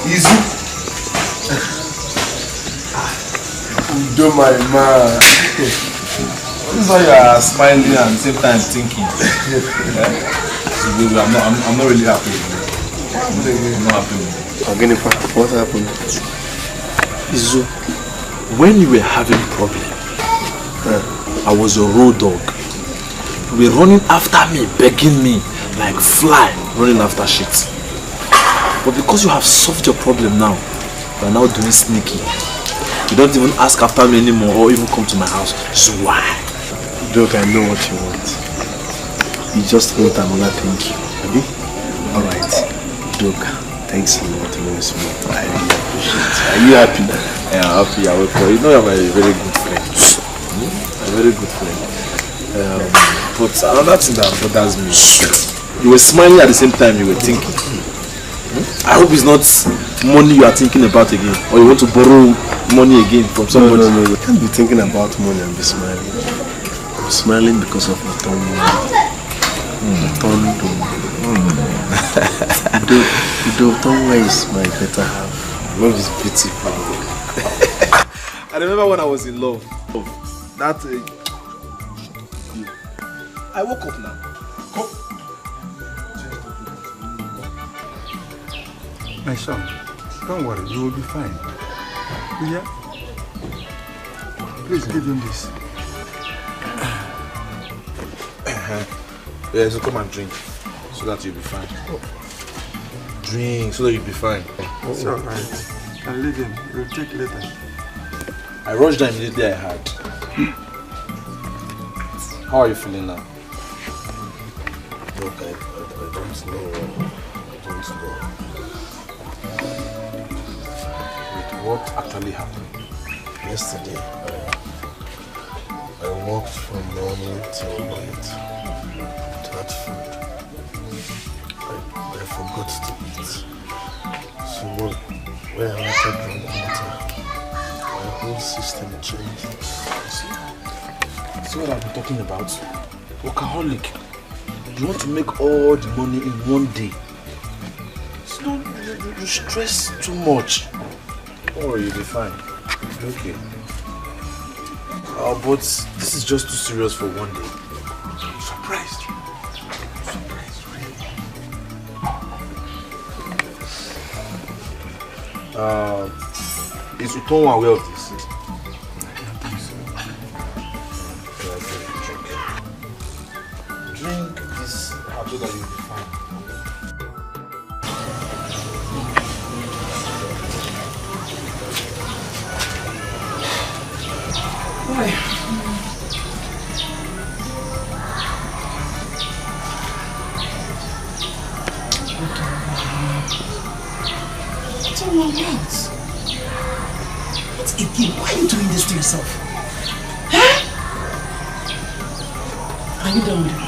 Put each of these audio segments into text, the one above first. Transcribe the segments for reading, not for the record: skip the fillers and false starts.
Easy. Udo, my man. This is why you are smiling and at the same time thinking. I'm not really happy with you. I'm not happy with you. Again, what happened? Izu, when you were having problem, I was your road dog. You were running after me, begging me like fly running after shit. But because you have solved your problem now, you are now doing sneaky. You don't even ask after me anymore or even come to my house. So why? Doc, I know what you want. You just want another thank you. Abi? Alright. Doc, thanks a lot. I really appreciate it. Are you happy? Yeah, I'm happy. I'm happy. You know you're my very good friend. A very good friend. But another thing that bothers me, you were smiling at the same time you were thinking. I hope it's not money you are thinking about again, or you want to borrow money again from somebody. No. You can't be thinking about money and be smiling. I'm smiling because of a tonto. Tonto is my better half. Love is beautiful. I remember when I was in love. That I woke up now. Come. My son, don't worry, you will be fine. Yeah? Please give him this. Yeah, so come and drink so that you'll be fine. Drink so that you'll be fine. It's alright. And leave him. We'll take later. I rushed down immediately I had. How are you feeling now? Look, I don't know. What actually happened? Yesterday, I worked from morning till night without food. I forgot to eat. So when I wanted to drink water, my whole system changed. See what I've been talking about? Workaholic. You want to make all the money in one day. So you stress too much. Don't worry, you'll be fine. Okay. But this is just too serious for one day. I'm surprised. Is Utonwa aware of this? Drink this so that you'll be fine. What again? Why are you doing this to yourself? Huh? Are you done with it?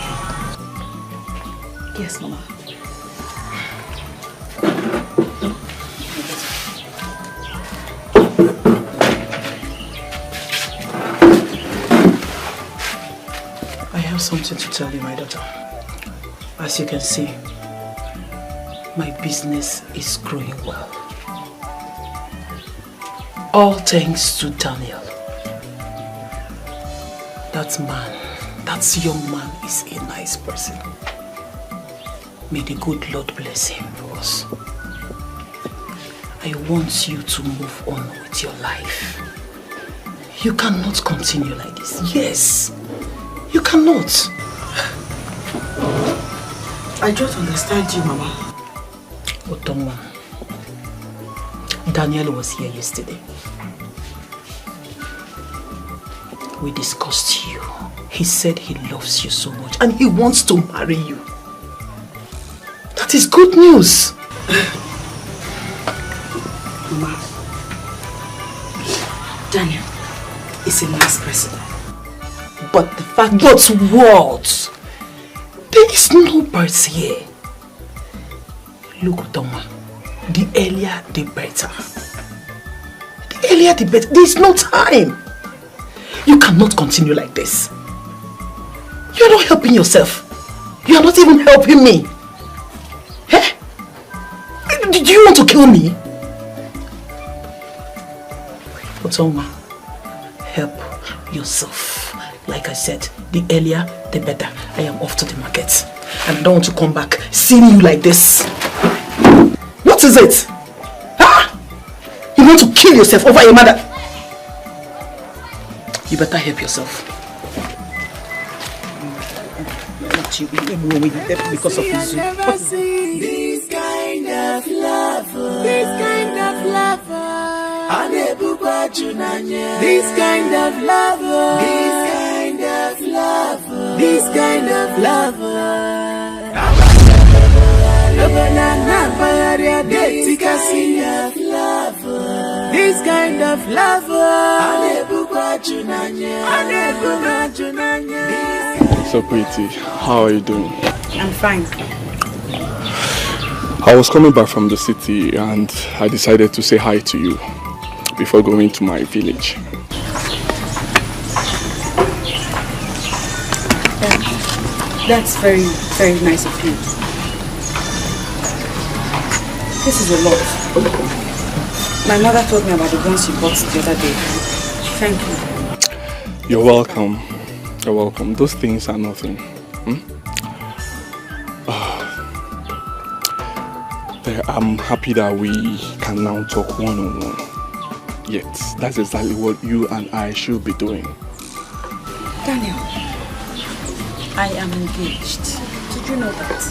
Yes, Mama. I have something to tell you, my daughter. As you can see, my business is growing well. All thanks to Daniel. That young man is a nice person. May the good Lord bless him for us. I want you to move on with your life. You cannot continue like this. Yes, you cannot. I don't understand you, Mama. Otoma, Daniel was here yesterday. We discussed you. He said he loves you so much and he wants to marry you. That is good news. Mama, Daniel is a nice person. But the fact is what? There is no birds here. Look, Otoma, the earlier the better. The earlier the better. There is no time. You cannot continue like this. You are not helping yourself. You are not even helping me. Eh? Do you want to kill me? Otoma, help yourself. Like I said, the earlier, the better. I am off to the market. And I don't want to come back seeing you like this. What is it? Huh? You want to kill yourself over your mother? You better help yourself. Because of this. Never see this kind of love. This kind of love. This kind of love. This kind of love. This kind of love. This kind of love. So pretty, how are you doing? I'm fine. I was coming back from the city and I decided to say hi to you before going to my village. That's very, very nice of you. This is a lot. My mother told me about the ones you bought the other day. Thank you. You're welcome. You're welcome. Those things are nothing. I'm happy that we can now talk one-on-one. Yes, that's exactly what you and I should be doing. Daniel, I am engaged. Did you know that?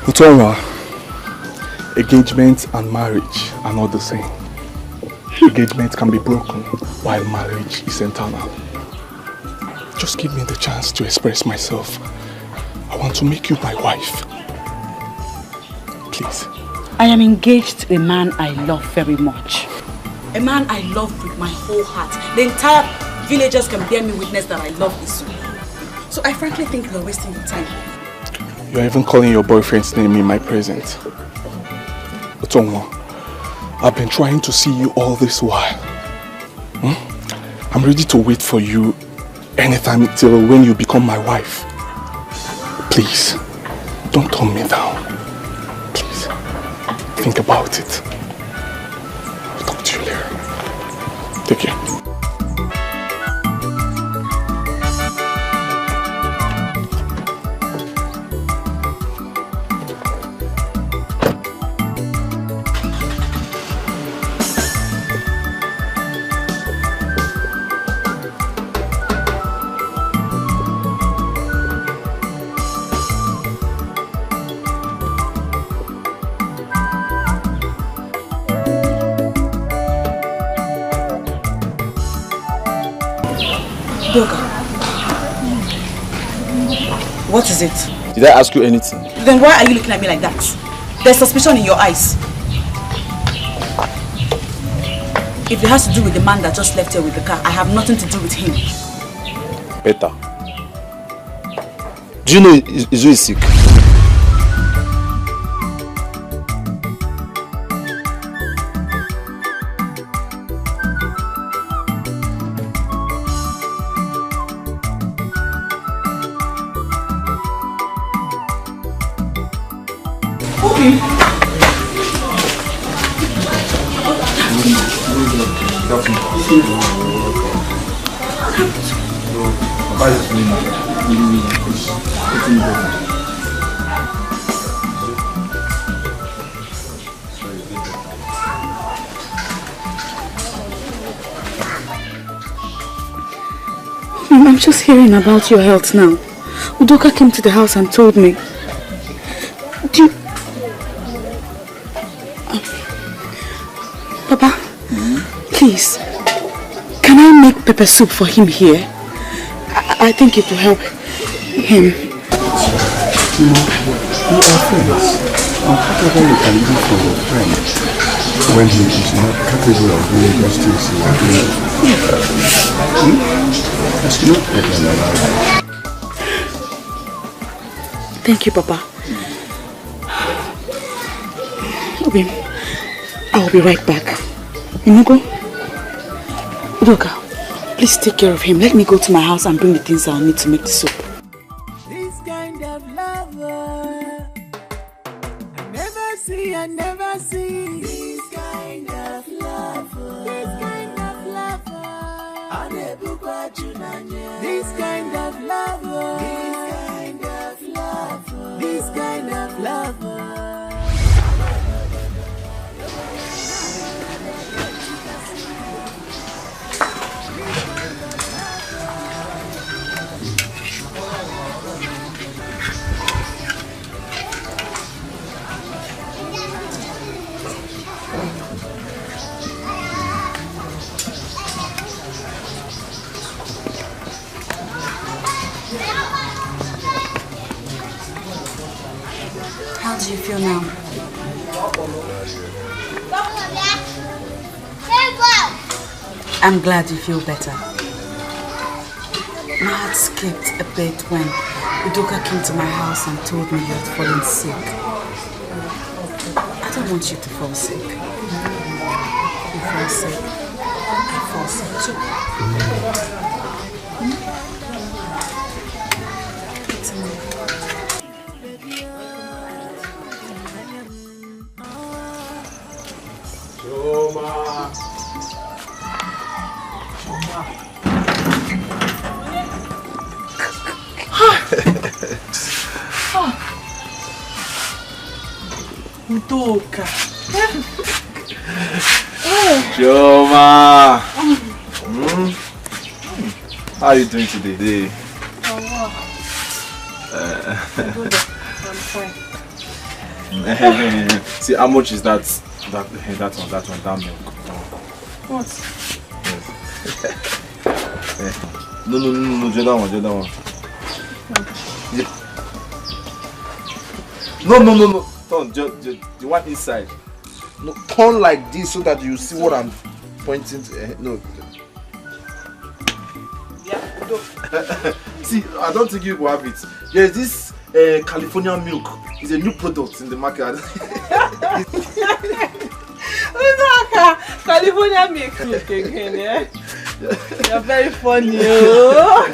Utonwa, engagement and marriage are not the same. Engagement can be broken while marriage is eternal. Just give me the chance to express myself. I want to make you my wife. Please. I am engaged to a man I love very much. A man I love with my whole heart. The entire villagers can bear me witness that I love Isu. So I frankly think you are wasting your time. You're even calling your boyfriend's name in my presence. Utonwa, I've been trying to see you all this while. I'm ready to wait for you anytime till when you become my wife. Please, don't turn me down. Please, think about it. I'll talk to you later. Take care. What is it? Did I ask you anything? Then why are you looking at me like that? There's suspicion in your eyes. If it has to do with the man that just left here with the car, I have nothing to do with him. Better. Do you know Izu is sick? I'm just hearing about your health now. Udoka came to the house and told me. Do you... Papa, please, can I make pepper soup for him here? I think it will help him. You are friends. Whatever you can do for your friend when he is not capable of doing justice, you are doing it. That's no problem. Thank you, Papa. Okay, I'll be right back. Inugo, Udoka, please take care of him. Let me go to my house and bring the things I'll need to make the soup. This kind of lover, I never see. This kind of love. This kind of love, this kind of love. How do you feel now? I'm glad you feel better. My heart skipped a bit when Udoka came to my house and told me you had fallen sick. I don't want you to fall sick. You fall sick. I fall sick too. It's me. Udoka. Choma! How are you doing today? Oh, wow. Good. I'm fine. See, how much is that milk? What? No, the other one. Yeah. No. Turn, the one inside. No, turn like this so that you see what I'm pointing to. No. Yeah, no. See, I don't think you will have it. There's this California milk. It's a new product in the market. California milk again, yeah? You're very funny. Oh.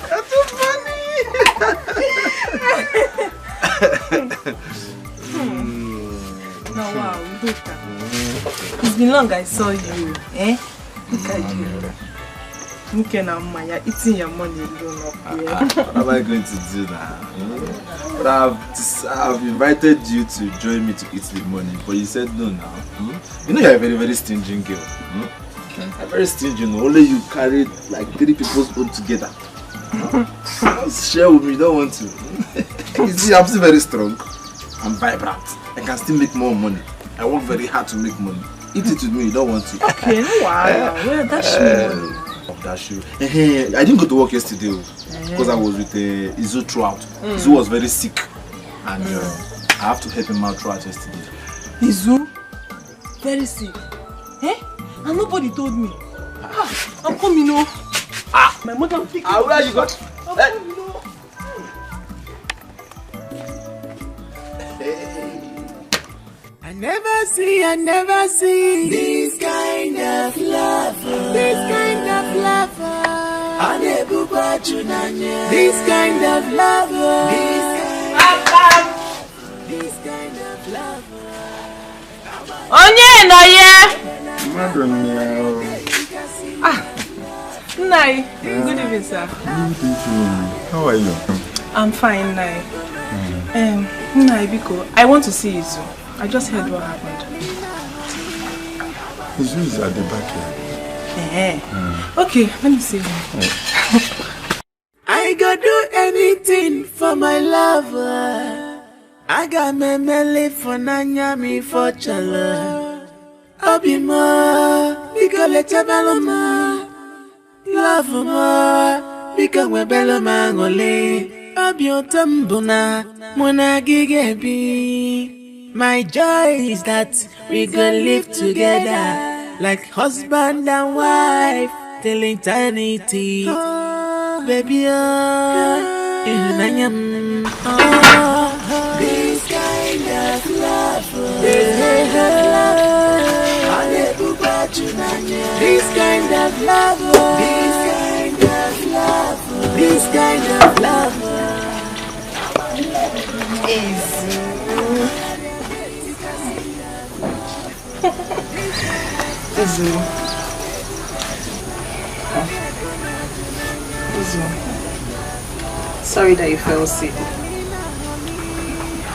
You're too funny. No, wow, Udoka. It's been long I saw you, eh? Look at you. Look at Maya eating your money alone up here. What am I going to do now? But I've invited you to join me to eat the money, but you said no now. You know you're a very, very stingy girl. You're very stingy, no? Only you carried like 3 people's own together. Share with me, you don't want to. You see, I'm still very strong. I'm vibrant. I can still make more money. I work very hard to make money. Eat it with me, you don't want to. Okay, wow. Well, that's money. That's you. I didn't go to work yesterday because I was with Izu throughout. Izu was very sick and I have to help him out throughout yesterday. Izu? Very sick? Eh? And nobody told me. I'm coming, no. My mother will pick where are you going? I'm coming, no. I never see this kind of love. This kind of love. This kind of love. This kind of love. Onye no ye. Nai. Good evening, sir. Good evening. How are you? I'm fine, Nai. Nai Biko, I want to see you soon. I just heard what happened. Izu is at the back here. Okay, let me see him. I go do anything for my lover. I got my melody for Nanyami for Chala. Obima, because let's have a love more, because we're Bellama Ngole. Obiotambuna, Monagigebi. My joy is that we gonna live together like husband and wife till eternity. Oh, baby, this kind of love, this kind of love, this kind of love. Sorry that you fell sick.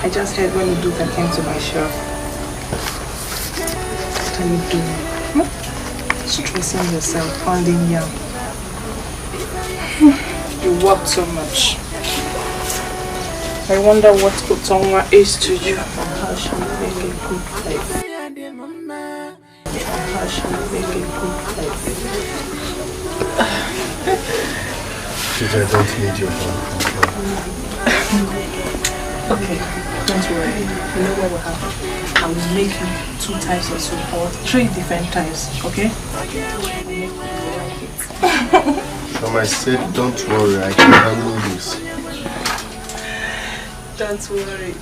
I just heard when Uduka came to my shop. What are you doing? Stressing yourself, pounding young. You work so much. I wonder what Utonwa is to you. How shall we make a good life? How shall we make a good life? I don't need your help. Okay, don't worry. You know what will happen? I will make you 2 types of soup or 3 different types, okay? I said, don't worry, I can handle this. Don't worry.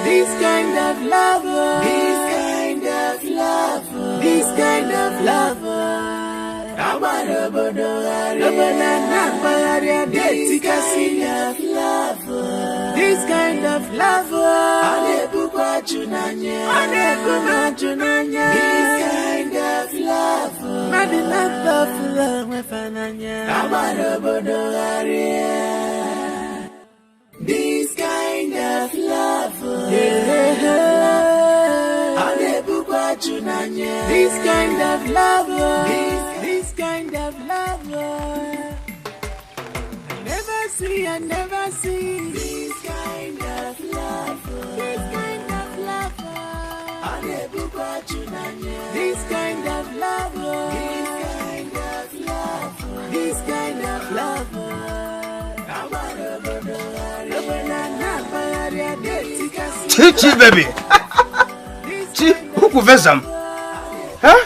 This kind of lover, this kind of lover, this kind of lover. This kind of lover, this kind of lover, this kind of lover, this kind of lover, this kind of lover. I never see this kind of lover, this kind of lover. This kind of lover, this kind of lover. Chichi baby. Chi, who could visit? Huh?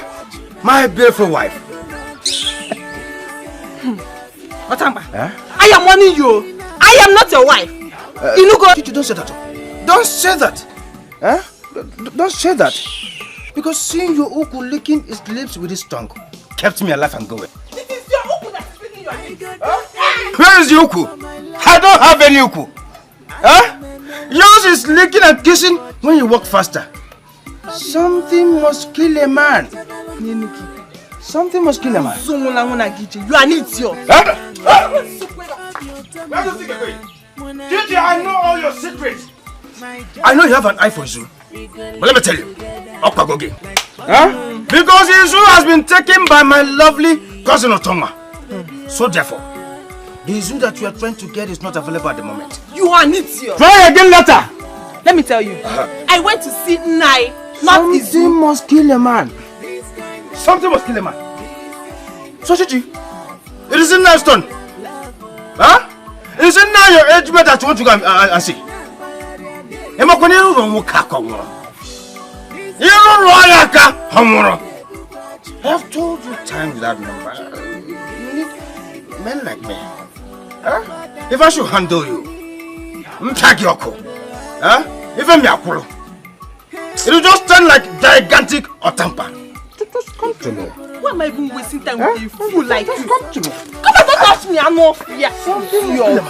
My beautiful wife. Otamba, I am warning you. I am not your wife. Chichi, don't say that. Don't say that. Huh? Don't say that. Because seeing your Uku licking his lips with his tongue kept me alive and going. It is your Uku that is licking your lips. Huh? Where is the Uku? I don't have any Uku. Huh? Yours is licking and kissing when you walk faster. Something must kill a man. Something must kill a man. You are an idiot. Huh? Where do you think you're going? Gigi, I know all your secrets. I know you have an eye for Izu. But let me tell you, Okwagoge. Huh? Because Izu has been taken by my lovely cousin Otoma. So therefore, the Izu that you are trying to get is not available at the moment. You are an idiot. Try again later. Let me tell you, I went to see Nai, not Izu. Something must kill a man. Something must kill a man. So Chichi, it isn't now done. Huh? It isn't now your age mate that you want to go and see. I have told you time without number. You need men like me. Huh? If I should handle you, huh? Even me, it will just turn like gigantic Otampa. Just come to me. Why am I even wasting time with you fool like you? Come to me. Come on, don't touch me. I'm not fear. Something your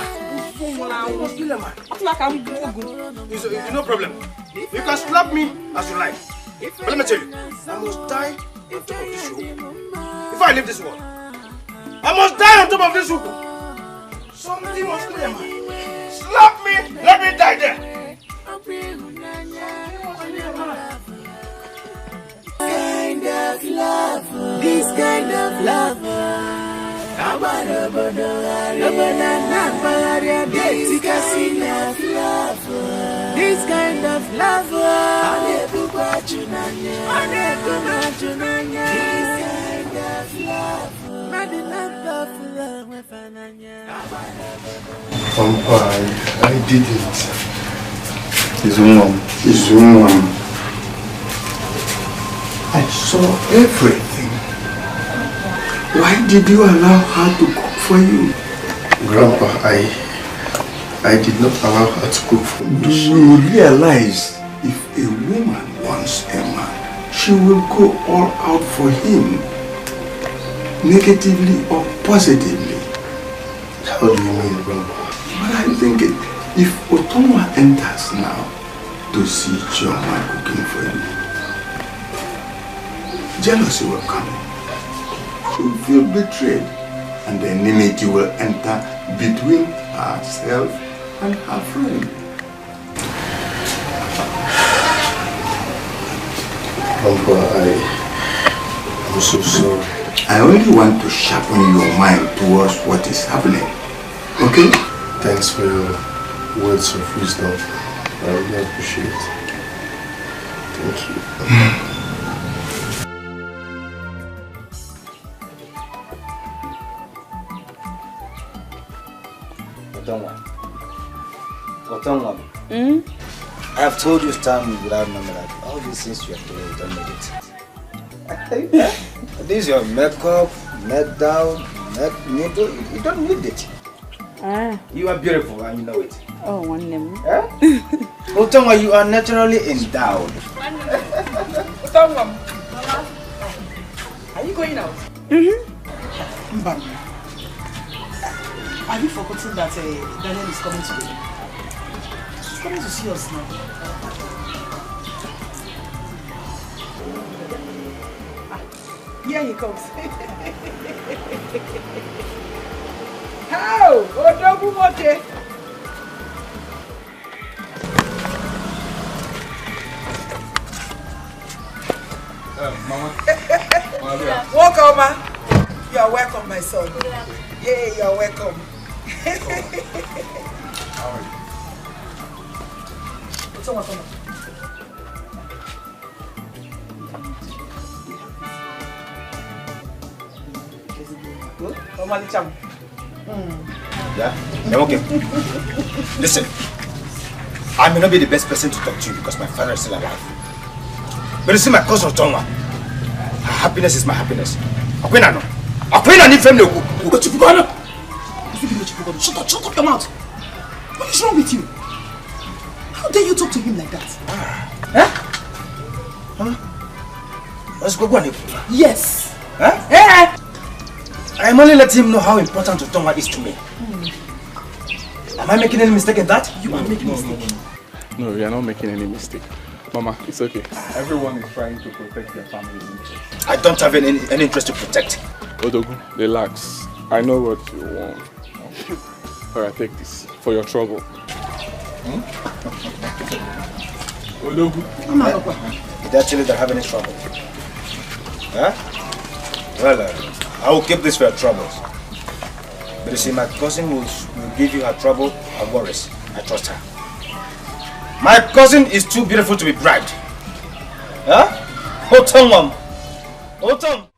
no problem. You can slap me as you like. But let me tell you, I must die on top of this rope. If I leave this world, I must die on top of this rope. Something must kill a man. Slap me, let me die there. Kind of lover, this kind of lover. This kind of lover. I did it. Izumam. I saw everything. Why did you allow her to cook for you? Grandpa, I did not allow her to cook for me. Do you realize if a woman wants a man, she will go all out for him, negatively or positively? How do you mean, Grandpa? But I'm thinking, If Otonwa enters now to see Chioma cooking for you, jealousy will come in. She will feel betrayed, and the enmity will enter between herself and her friend. Grandpa, I'm so sorry. I only want to sharpen your mind towards what is happening. Okay? Thanks for your words of wisdom. I really appreciate it. Thank you. Otonwa. I have told you time without number that all these things you have told you don't need it. This is your makeup, neck down, neck nipple, you don't need it. You are beautiful and you know it. Oh, one name. Otonwa, you are naturally endowed. Otonwa, are you going out? Mbam, have you forgotten that Daniel is coming today? He's coming to see us now. Here he comes. How? Odogu mote. Mama. Welcome, ma. You are welcome, my son. Yeah, you are welcome. How are you? Yeah? I'm okay. Listen, I may not be the best person to talk to you because my father is still alive. But you see, my cousin Otonwa, her happiness is my happiness. Akwena no. Akwena need family. Shut up your mouth. What is wrong with you? How dare you talk to him like that? Let's go on. Yes. I am only letting him know how important Otonwa is to me. Am I making any mistake in that? You are making a mistake. No, you are not making any mistake. Mama, it's okay. Everyone is trying to protect their family's interest. I don't have any interest to protect. Odogu, relax. I know what you want. Alright, take this for your trouble. Odogu. Did I tell you that I have any trouble? Huh? Well, I will keep this for your troubles. But you see, my cousin will give you her trouble and worries. I trust her. My cousin is too beautiful to be bribed. Huh? Otonwa. Oton.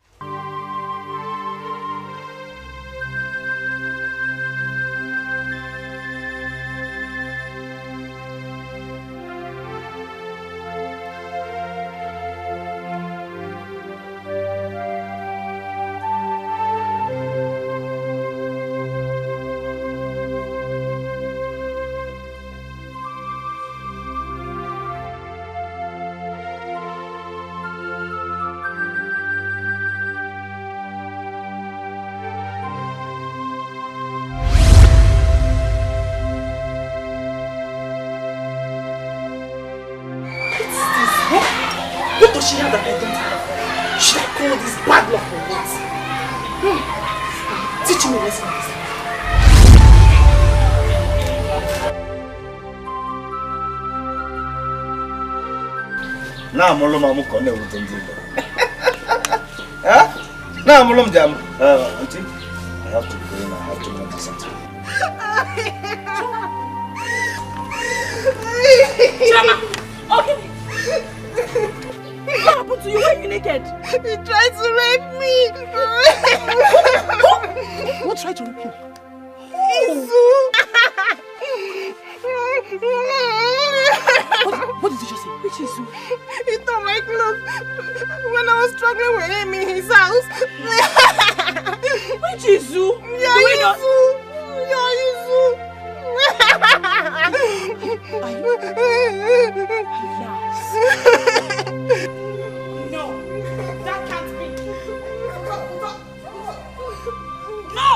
What does she have that I don't have? Should I call this bad luck or what? Teach me a lesson this time. Now I'm alone. I'm going to go. Huh? Now I'm alone. Auntie, I have to go in. I have to go to something. Chama! Okay. What happened to you when you naked? He tried to rape me. Who tried to rape you? Isu. What did you just say? Which Isu? He tore my clothes when I was struggling with him in his house. Which Isu? Yeah, Isu. Yeah, Isu. No, that can't be. No!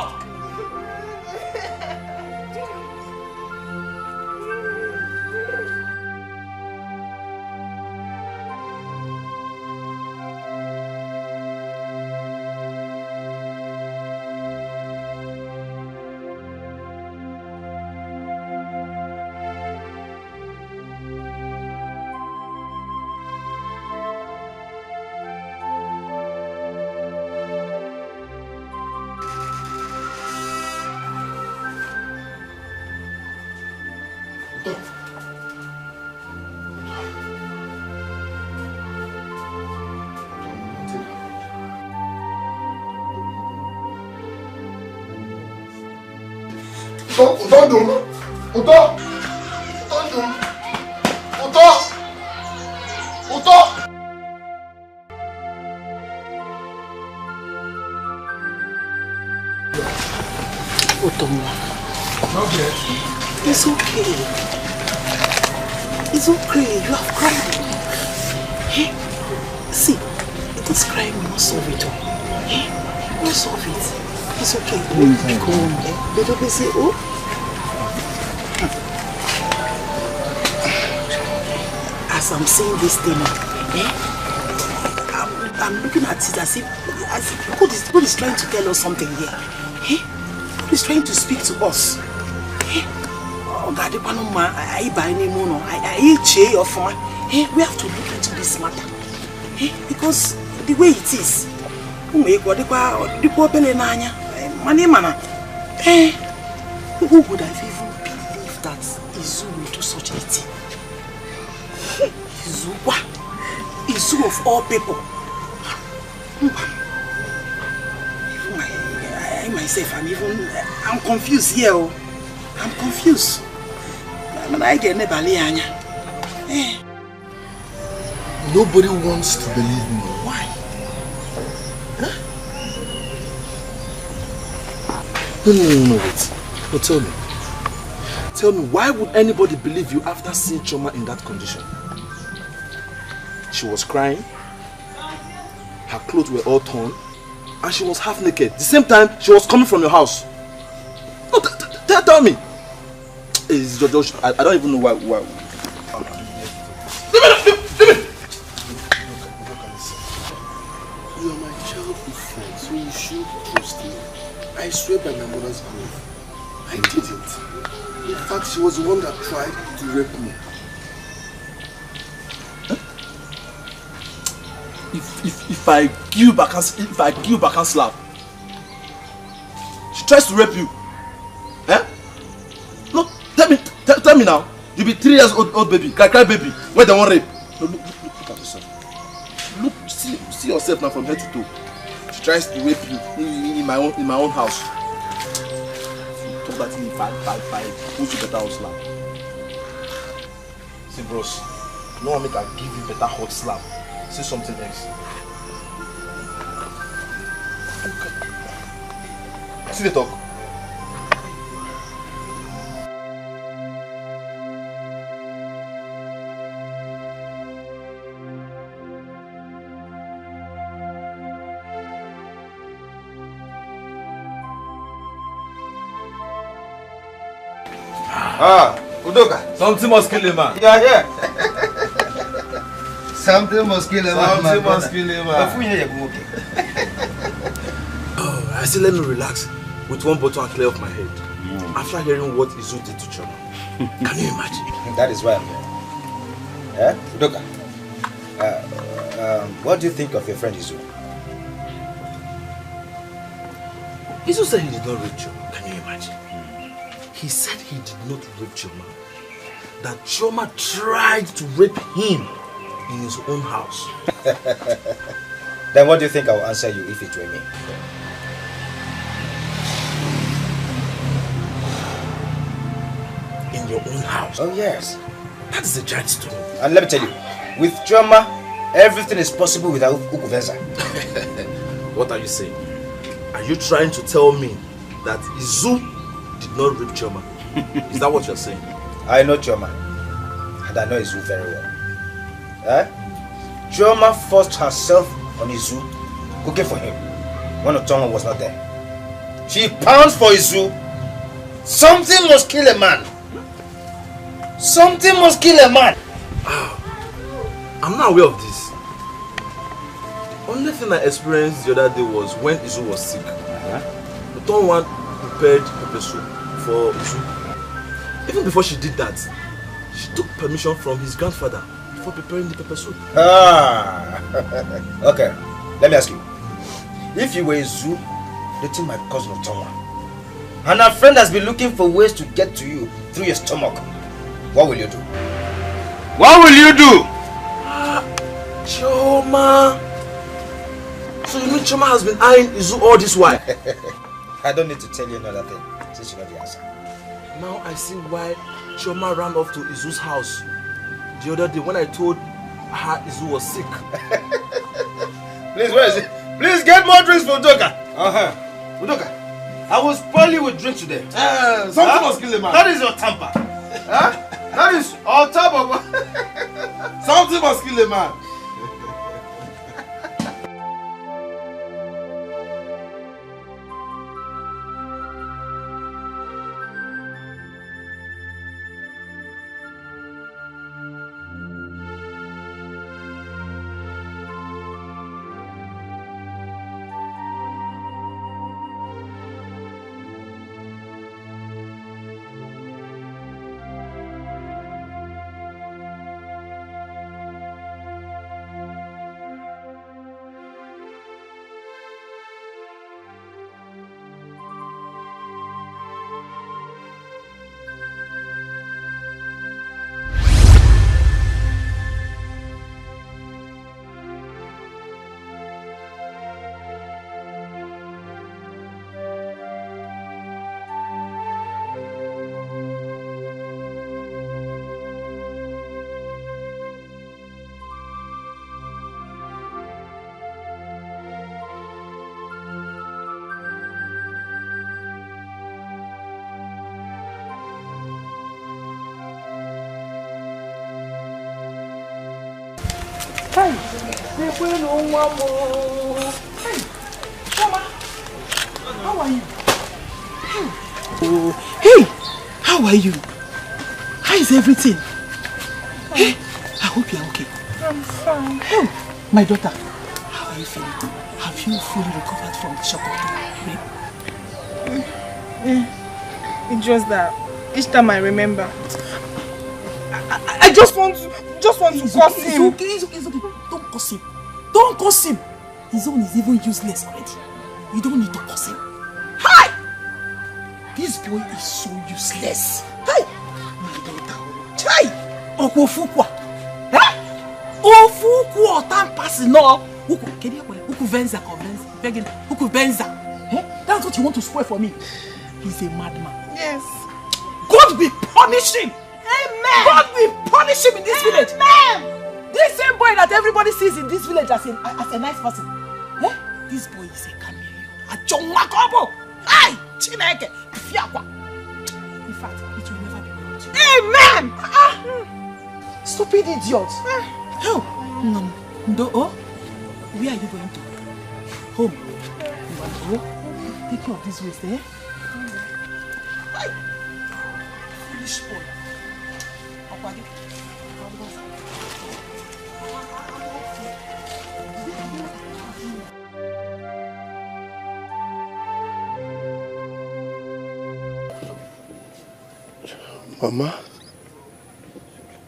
It's okay. It's okay. You have cried. Hey, see, this crying will not solve it all. Hey, will not solve it. It's okay. Come, baby, say, oh. As I'm saying this thing, I'm looking at it as if God is trying to tell us something here. Hey, God is trying to speak to us. Hey, we have to look into this matter. Hey, because the way it is, who would have even believed that Izu will do such a thing? Izu of all people. I myself, I'm confused here. I'm confused. Nobody wants to believe me. Why? Huh? No, wait. No, tell me. Tell me, why would anybody believe you after seeing Choma in that condition? She was crying, her clothes were all torn, and she was half naked. The same time, she was coming from your house. No, tell me. It's just, I don't even know why. Leave it! You are my childhood friend, so you should trust me. I swear by my mother's grave, I didn't. In fact, she was the one that tried to rape me. If I give you back and slap, she tries to rape you. Eh? No, tell me now. You be 3 years old baby, cry baby, where they want rape. No, look at yourself. Look, see yourself now from head to toe. She tries to rape you in my own house. You told that thing if I put you better hot slap. See bros, no one make I give you better hot slap. Say something else. See the talk. Udoka. Something must kill him, man. Yeah, yeah. Something must kill him, man. Something must kill him, man. Oh, I said let me relax with one bottle and clear off my head. After hearing what Izu did to Choma. Can you imagine? That is why I'm here. Udoka. What do you think of your friend Izu? Izu said he did not rape Choma. Can you imagine? He said he did not rape Choma. That Choma tried to rape him in his own house. Then what do you think I will answer you if it were me? In your own house? Oh yes. That is a giant stone. And let me tell you, with Choma, everything is possible without Ukuvenza. What are you saying? Are you trying to tell me that Izu did not rape Choma? Is that what you're saying? I know Choma, and I know Izu very well. Choma forced herself on Izu, cooking for him, when Otongo was not there. She pounds for Izu. Something must kill a man. Something must kill a man. I'm not aware of this. The only thing I experienced the other day was when Izu was sick. Otongo prepared pepper soup for Izu. Even before she did that, she took permission from his grandfather for preparing the pepper soup. Okay, let me ask you. If you were Izu dating my cousin Otongo, and her friend has been looking for ways to get to you through your stomach, What will you do? What will you do? Choma. So you mean Choma has been eyeing Izu all this while? I don't need to tell you another thing, since you know the answer. Now I see why Choma ran off to Izu's house the other day when I told her Izu was sick. Please, where is it? Please get more drinks for Udoka. Udoka, I will spoil you with drinks today. Something must kill a man. That is your temper. That is on top of... Something must kill a man. Hey, people don't want more. Hey, Choma, how are you? Hey, how are you? How is everything? Hey, I hope you are okay. I'm fine. Oh, my daughter, how are you feeling? Have you fully recovered from the shock of the rape? It's just that each time I remember, I just want to curse him. It's okay. Don't curse him. Don't curse him. His own is even useless already. You don't need to curse him. Hi! This boy is so useless. Hi! My daughter. Chai! Okofukwa. Eh? Ofukwa tampasi no. Uku venza convince. Begging. Uku venza. Eh? That's what you want to spoil for me. He's a madman. Yes. God will punish him. Amen. God will punish him in this village. Amen. This same boy that everybody sees in this village as a nice person. Eh? This boy is a chameleon. A chongakobo. Ay, Chineke. Fiakwa. In fact, it will never be well with you. Amen. Stupid idiot. Oh, where are you going to? Home. You want to go? Take care of this waste, eh? Ay. Foolish boy.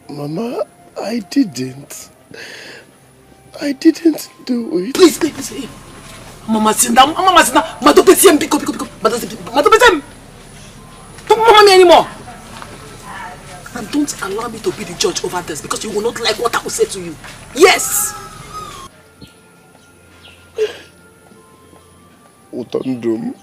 Mama, I didn't do it. Please. Mama Sinda, Madopesium, Pico, Madopesium. Don't mama me anymore. And don't allow me to be the judge over this because you will not like what I will say to you. Yes! Utandum.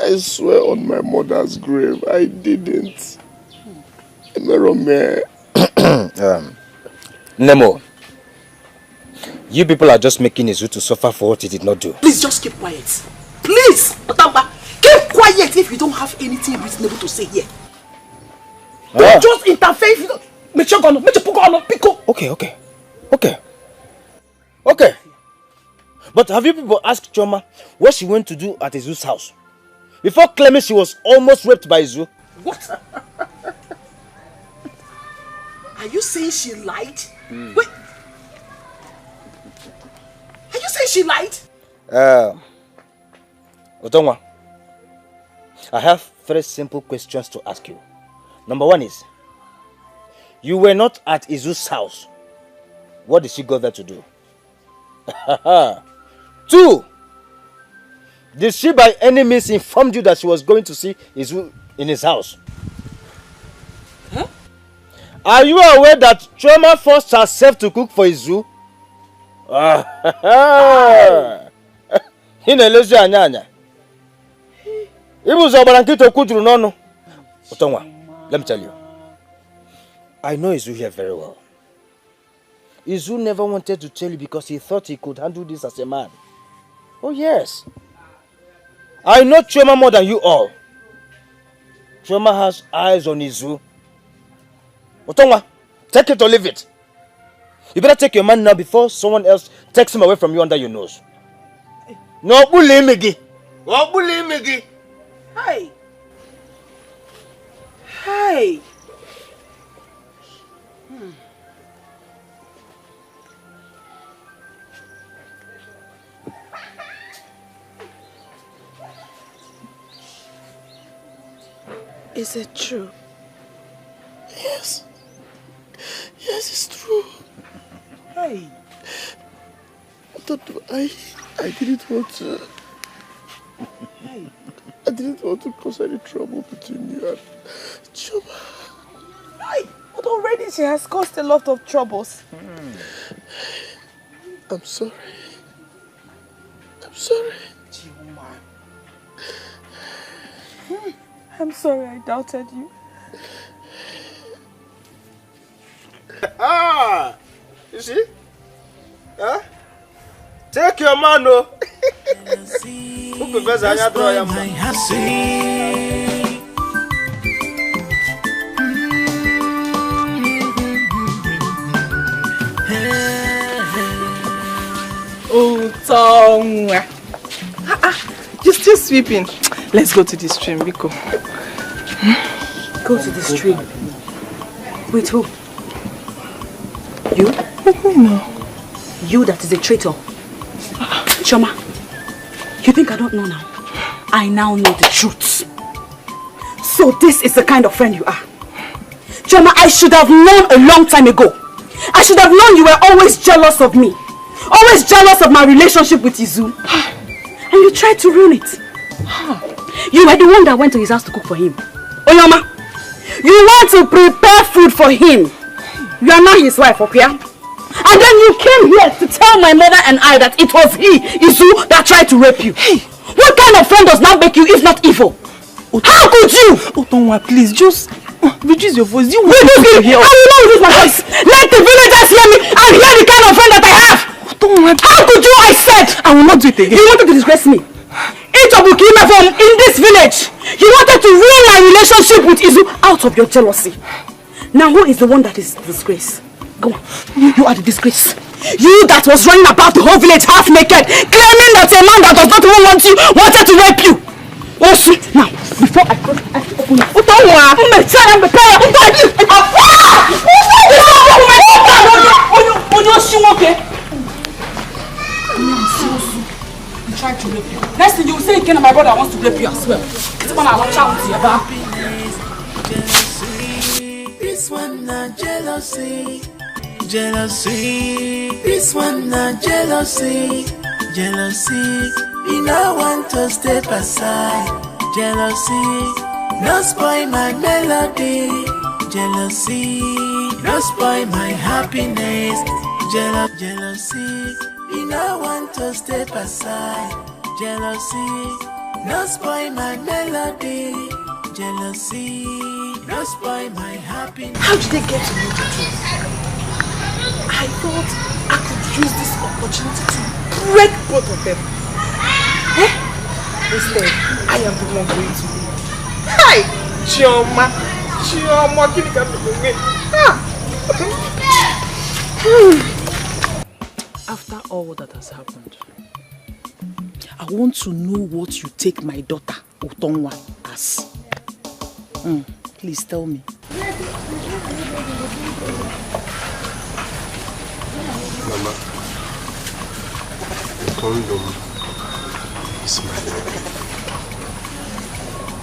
I swear on my mother's grave, I didn't. Nemo, you people are just making Izu to suffer for what he did not do. Please just keep quiet. Please, Otamba, keep quiet if you don't have anything reasonable to say here. Don't just interfere if you don't. Okay. But have you people asked Choma what she went to do at Izu's house? Before claiming she was almost raped by Izu. What? Are you saying she lied? Wait. Are you saying she lied? Otonwa, I have 3 simple questions to ask you. Number 1 is, you were not at Izu's house. What did she go there to do? 2, Did she by any means inform you that she was going to see Izu in his house? Huh? Are you aware that Chioma forced herself to cook for Izu? Let me tell you. I know Izu here very well. Izu never wanted to tell you because he thought he could handle this as a man. Oh yes. I know Chioma more than you all. Chioma has eyes on Izu. Otongwa, take it or leave it. You better take your man now before someone else takes him away from you under your nose. No bully me. No bully me. Hi. Hi. Is it true? Yes. Yes, it's true. Hey. I didn't want to. Hey. I didn't want to cause any trouble between you and Chioma. Hey, but already she has caused a lot of troubles. I'm sorry. I'm sorry. Chioma. I'm sorry I doubted you. You see? Huh? Take your man, no. Who prefers I draw your man? Oh, Tongue. You're still sweeping. Let's go to the stream, Rico. Go to the stream. With who? You? No. You that is a traitor. Chioma, you think I don't know now? I now know the truth. So this is the kind of friend you are. Chioma, I should have known a long time ago. I should have known you were always jealous of me. Always jealous of my relationship with Izu. And you tried to ruin it. You were the one that went to his house to cook for him. Oyama, you want to prepare food for him. You are not his wife, okay? And then you came here to tell my mother and I that it was he, Izu, that tried to rape you. Hey, what kind of friend does not make you if not evil? How could you? Otonwa, please, just reduce your voice. You will not hear. I will not reduce my voice. Let the villagers hear me and hear the kind of friend that I have. Otonwa, how could you? I said. I will not do it again. You wanted to disgrace me. In this village, you wanted to ruin my relationship with Izu out of your jealousy. Now who is the one that is the disgrace? Go on. You are the disgrace. You that was running about the whole village half naked, claiming that a man that does not even want you wanted to rape you. Oh sweet. Now, before I open it. Trying to rape you. Next thing you will say again, my brother wants to rape you as well. This one I'll chat with you about. This one not jealousy. Jealousy. This one not jealousy. Jealousy. You know want to step aside. Jealousy. No spoil my melody. Jealousy. No spoil my happiness. Jealousy. You know want to step aside. Jealousy, no spoil my melody. Jealousy, no spoil my happiness. How did they get to know the truth? I thought I could use this opportunity to break both of them. Eh? Instead, I am the one going to win. Hi! Chioma! Chioma, give me that. After all that has happened, I want to know what you take my daughter, Otongwa, as. Please tell me. Mama, the condom is my wife.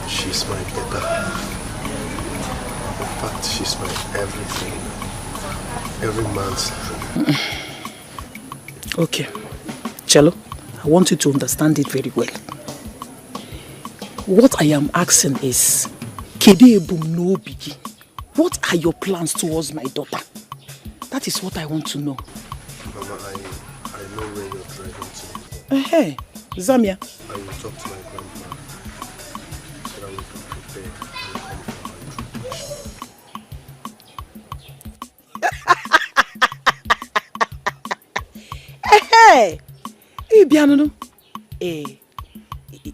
She's my daughter. In fact, she's my everything. Every man's dream. Okay. Cello, I want you to understand it very well. What I am asking is, what are your plans towards my daughter? That is what I want to know. Mama, I know where you're driving to. Hey, Zamia. I will talk to my grandpa so that we can prepare and come for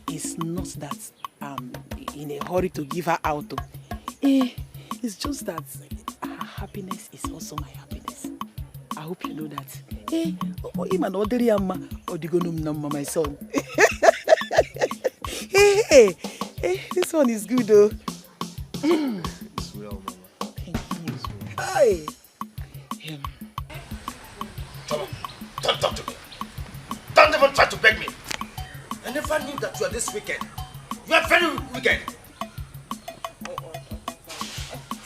It's not that I'm in a hurry to give her out. It's just that her happiness is also my happiness. I hope you know that. My son. This one is good though. It's well, Mama. Thank you. Hi. Don't talk to me. Don't even try to beg me. I never knew that you are this wicked. You are very wicked.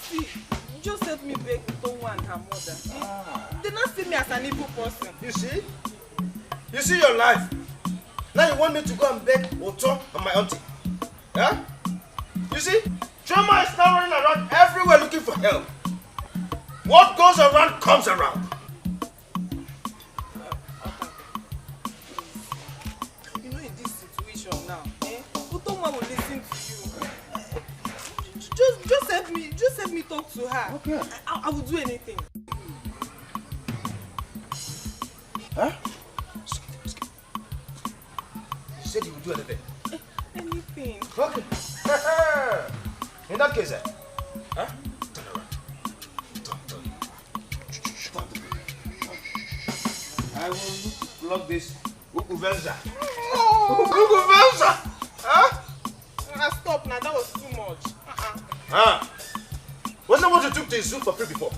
See, just help me beg Tonwa and her mother. They don't see me as an evil person. You see? You see your life. Now you want me to go and beg Oto and my auntie. Huh? You see? Choma is now running around everywhere looking for help. What goes around comes around. You know, in this situation now, Tonwa will listen to you. Just help me talk to her. Okay. I will do anything. Huh? You said you would do anything. Anything. Okay. In that case, huh? Turn around. Turn. I will block this Ukuvenza. Ukuvenza! Huh? Stop now, that was too much. Wasn't that what you took to his zoo for free before?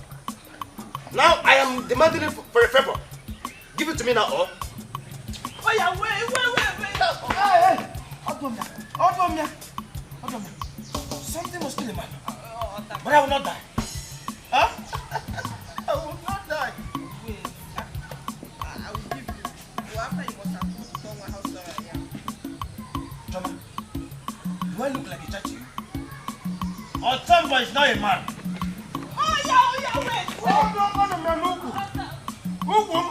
Now I am demanding it for a favor. Give it to me now, or? Oh yeah, wait. Hey! Hold on me. Something must kill a man. But I will not die. Huh? I will not die. Wait. I will give you. Well, after you must have put Tonwa house down here. Choma, do I look like a child to you? Or Tonwa is not a man? Oh yeah, wait. Hold on, man. Ugum.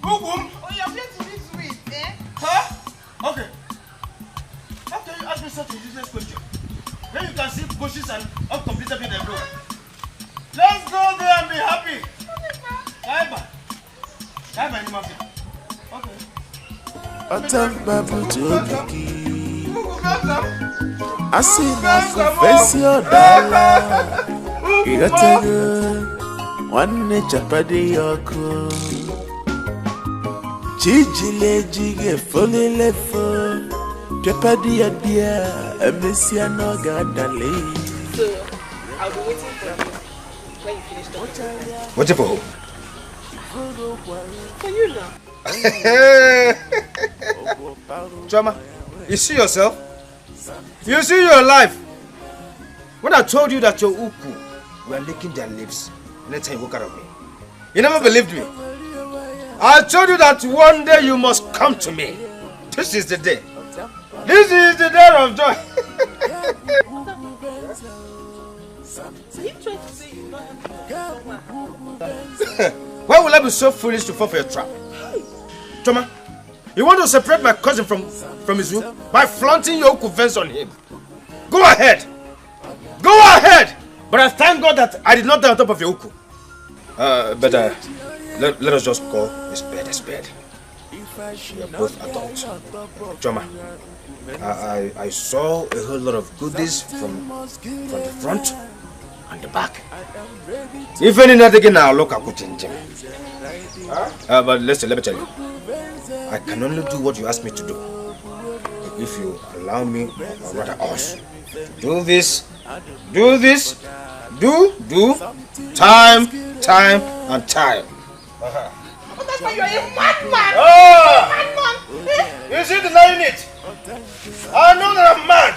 Oh yeah, wait to this week, Huh? Okay. How can you ask me such a useless question? Then you can see bushes and uncompleted in the road. Let's go there and be happy. Bye-bye, Animal. Okay. Asina kufesi odala Igatego Wanne chapadi yoko Jijile jige folilefo Chapadi ya dia Emesia no gadale. So, I'll be waiting for you when you finish talking. Waiting for who? For you now. Choma, you see yourself? You see your life? When I told you that your uku were licking their lips, next time you woke out of me, you never believed me. I told you that one day you must come to me. This is the day. This is the day of joy. Why will I be so foolish to fall for your trap? Choma, you want to separate my cousin from his room by flaunting your uku fence on him? Go ahead! Go ahead! But I thank God that I did not die on top of your uku. Let us just call a spade a spade. We are both adults. Choma, I saw a whole lot of goodies from the front and the back. If anything now, look at Kuchinjim. But listen, let me tell you. I can only do what you ask me to do. If you allow me, or rather us, to do this, do, time, and time. Oh, that's why you're a madman! Madman! You see denying it? I know that I'm mad.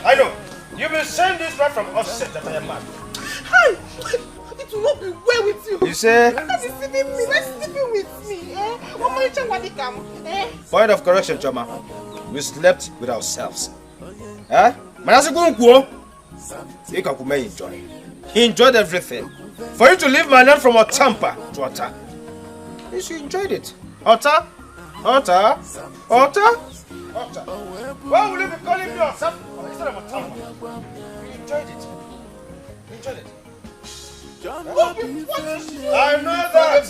I know. You've been saying this right from offset that I am mad. Hi! It will not be well with you. You say? Let's sleeping with me. Point of correction, Choma. we slept with ourselves. Eh? He enjoyed everything. For you to leave my name from a tamper to Ota. Yes, you enjoyed it. Ota? Ota? Ota? Ota? Why will you be calling me yourself instead of a tamper? You enjoyed it. You enjoyed it. I know that.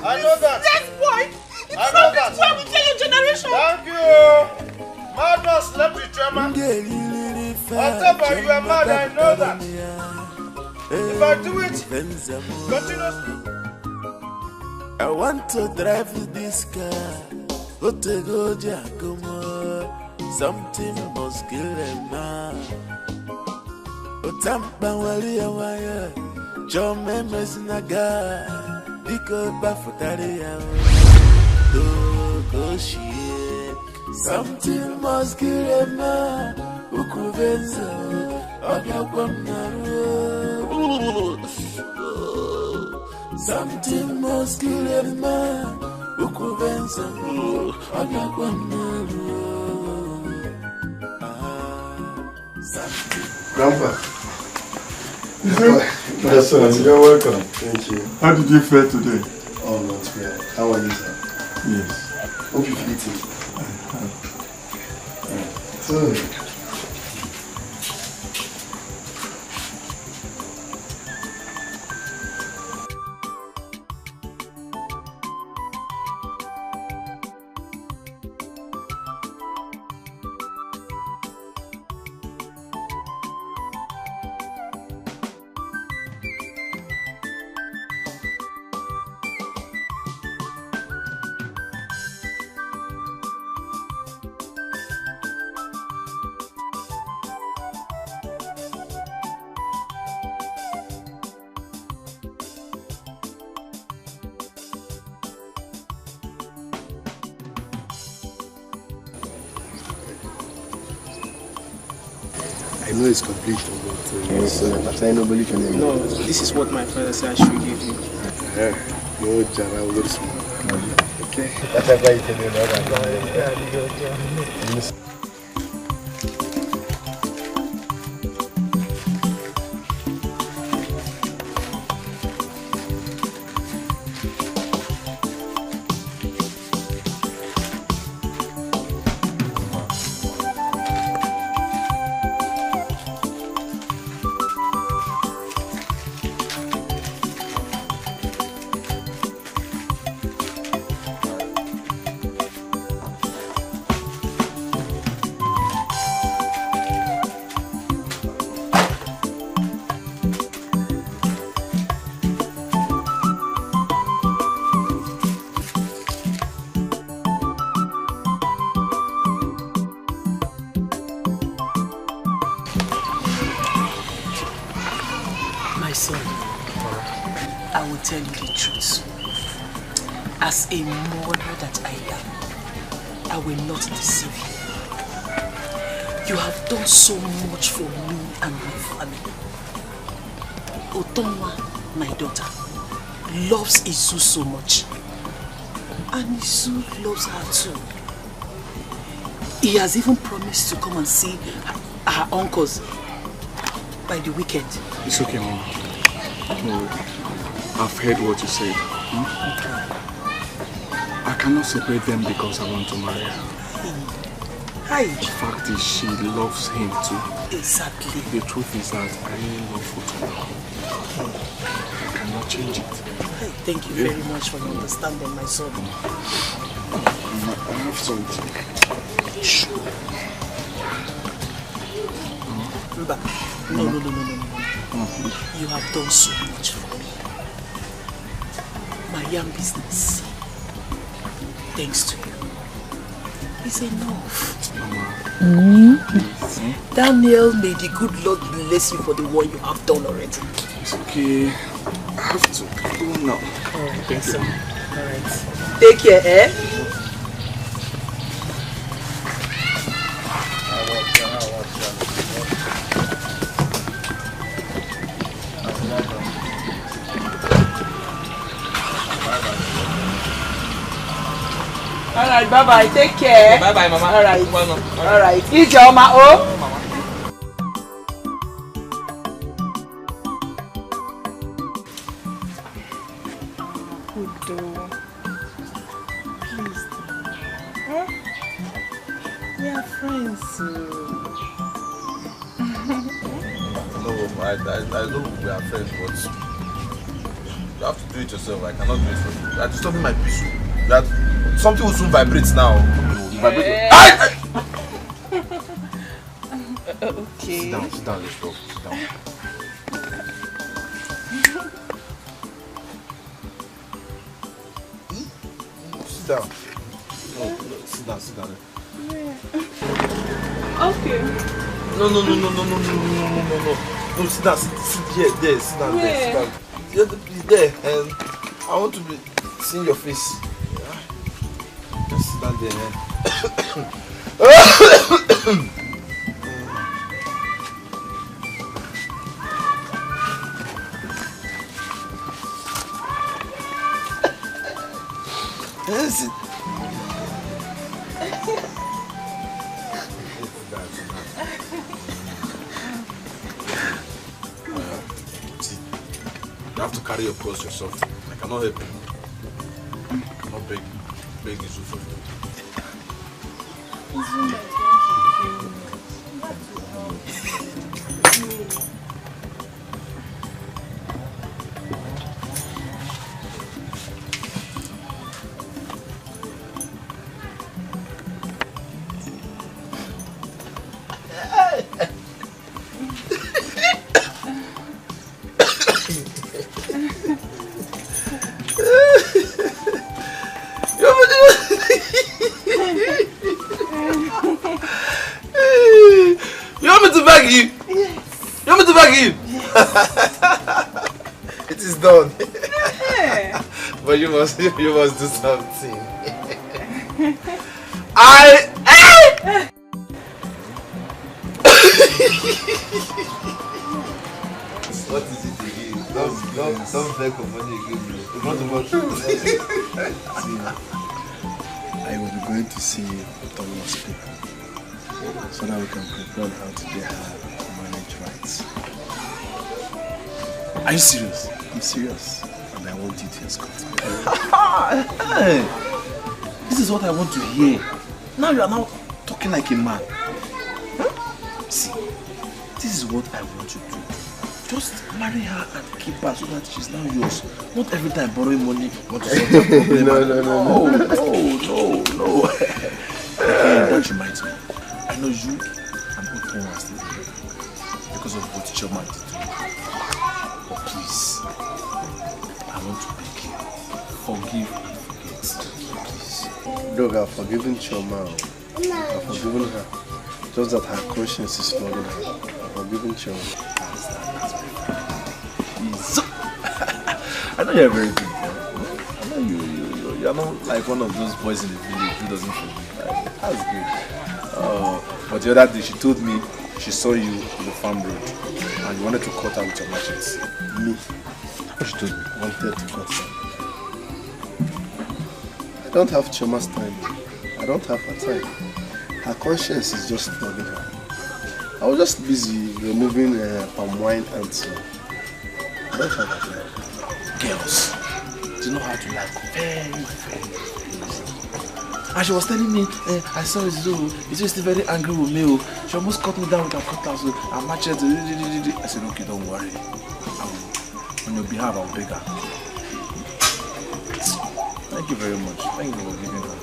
I know that. Yes, boy. I know that. Why we tell your generation? Thank you. Madman slept with your man. Whatever you are mad, I know that. If I do it, continuously. I want to drive this car. But to go Giacomo. Something must kill a man. Otampa wali ya waya. Jome mesinaga. Diko bafutari ya do shie. Something must kill a man. Ukuvenza. Obya kwa mnaru. Something must kill a man. Ukuvenza. Obya kwa mnaru. Grandpa. Yes, sir. You're welcome. Thank you. How did you fare today? Oh, not bad. How are you, sir? Yes. Hope you've eaten. So, I know it's complete, but I nobody can even. No, this is what my father said I should give you. No, Jara, what's okay. Whatever you tell me, tell you the truth. As a mother that I am, I will not deceive you. You have done so much for me and my family. Otonwa, my daughter, loves Isu so much. And Isu loves her too. He has even promised to come and see her uncles by the weekend. It's okay, Mama. No, I've heard what you said. I cannot separate them because I want to marry her. Hi. The fact is, she loves him too. Exactly. The truth is that I really love Otonwa. I cannot change it. Thank you very much for your understanding, my son. I have something. Sure. No. You have done so much for me. My young business, thanks to you, is enough. Daniel, may the good Lord bless you for the one you have done already. It's okay. I have to go now. Alright, thank you. Alright. Take care, eh? Alright, bye-bye. Take care. Bye-bye, Mama. Alright. Alright. Eat your Mama. Oh. We are friends. No, I know we are friends, but you have to do it yourself. I cannot do it for you. You are disturbing my peace. Something will soon vibrate now. Vibrate. Okay. Sit down, let's talk. Sit down. Sit down. No, sit down. Okay. No. No, sit down. Sit here, there. Sit down, there. Sit down. There, and I want to be seeing your face. Just sit down there, man. Sit. You have to carry your cross yourself. I cannot help you. I cannot beg Izu for you. It is done. But you must do something. What is it again? Don't beg for money again. I will be going to see Thomas people so that we can prepare how to get her managed rights. Are you serious? I'm serious, and I want you to escort me. Hey, this is what I want to hear. Now you are now talking like a man. Huh? See, this is what I want you to do. Just marry her and keep her so that she's now yours. Not every time borrowing money. Want to solve your problem. No. That reminds me. I know you and Otto are still here because of what Choma did to you. But please, I want to beg you. Forgive and forget. Please. Dog, I've forgiven Choma. I've forgiven her. Just that her conscience is flogging her. I've forgiven Choma. I know you're very good, man. I know you're not like one of those boys in the village who doesn't forgive. That's good. But the other day she told me she saw you on the farm road and you wanted to cut her with your machetes. Me? What she told me? Wanted to cut her. I don't have Choma's time. I don't have her time. Her conscience is just flogging her. I was just busy removing palm wine and so. I don't have her time. Girls, they know how to like very easy. And she was telling me, I saw Izu still very angry with me. She almost cut me down with her cutlass and machete. I said, okay, don't worry. On your behalf, I'll beg her. Thank you very much. Thank you for giving her.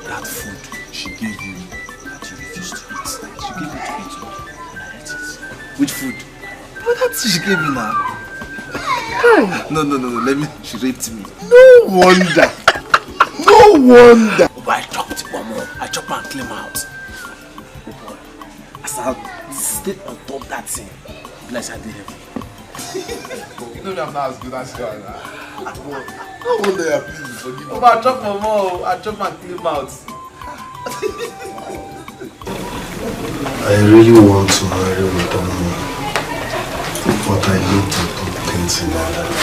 That food she gave you that you refused to eat. She gave it to me too. And I ate it. Which food? But that's she gave me now. No. She raped me. No wonder. But I chopped one more. I chopped and clean out. As I stayed on top that thing, bless I did it. You know I'm not as good as you are now. No wonder you're pleased. Forgive me. I chop one more. I chop and clean out. I really want to marry with Omo, but I looked at all things in my life.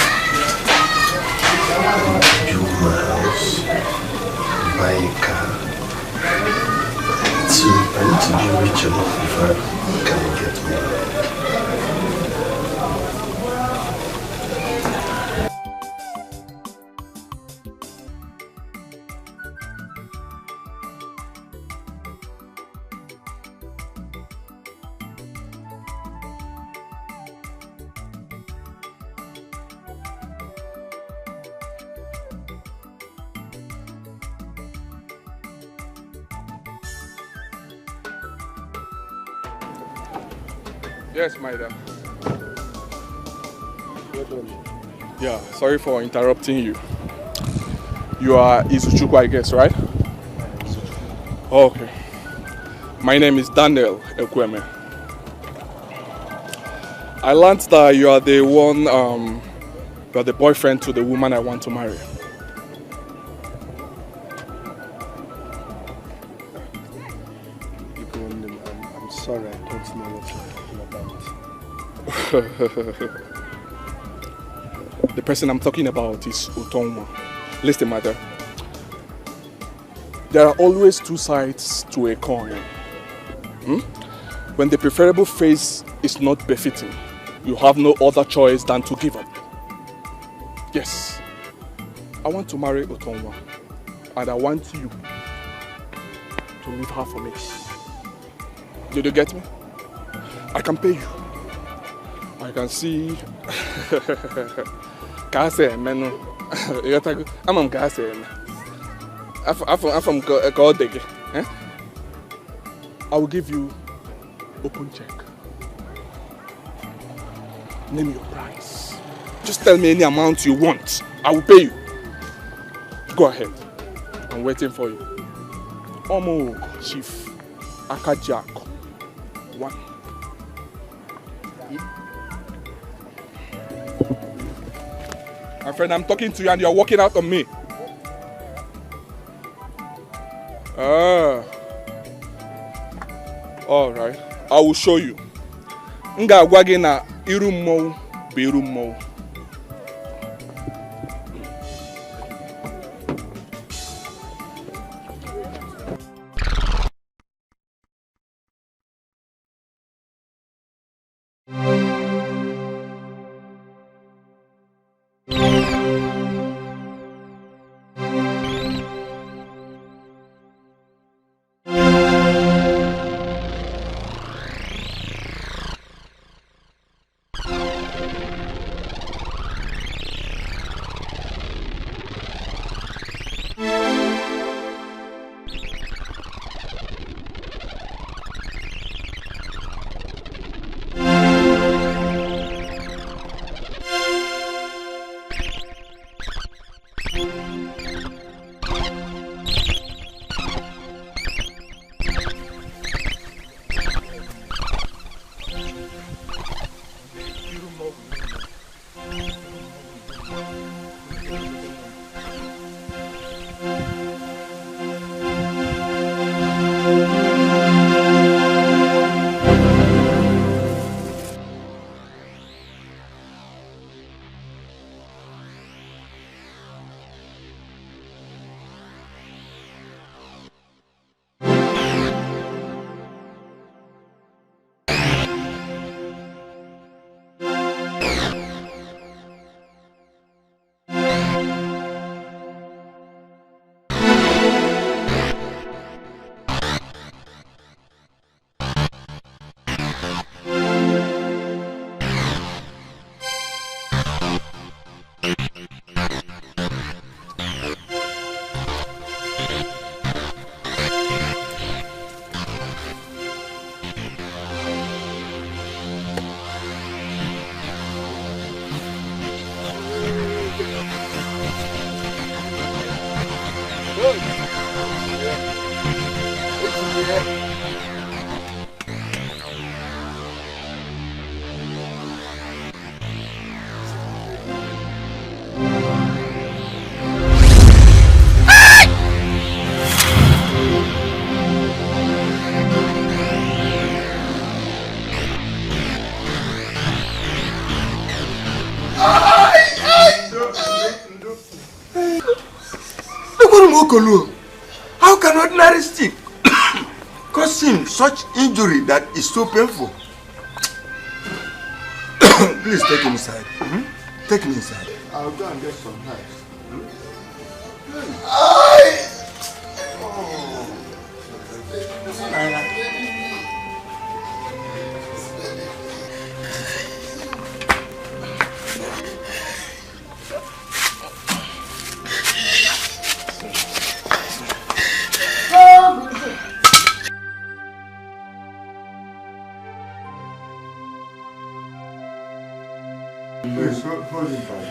build my house, buy a car. So I need to be rich enough before I can get married. Yes, my dear. Yeah, sorry for interrupting you. You are Izuchukwu, I guess, right? Oh, okay. My name is Daniel Ekweme. I learned that you are the one, you are the boyfriend to the woman I want to marry. I'm sorry, I don't know what you're talking about. The person I'm talking about is Utonwa. Listen, mother. There are always two sides to a coin. When the preferable face is not befitting, you have no other choice than to give up. Yes, I want to marry Utonwa, and I want you to leave her for me. Did you get me? I can pay you. I can see. I'm from Dikeh. I will give you open check. Name your price. Just tell me any amount you want. I will pay you. Go ahead. I'm waiting for you. Omo Chief Akajak 1. My friend, I'm talking to you and you're walking out on me. Alright. I will show you. Nga gwagi na iru mmọnwụ bụ iru mmọnwụ. Okolo, how can ordinary stick cause him such injury that is so painful? Please take him inside. Take him inside. I'll go and get some knives. Please, hold him tight.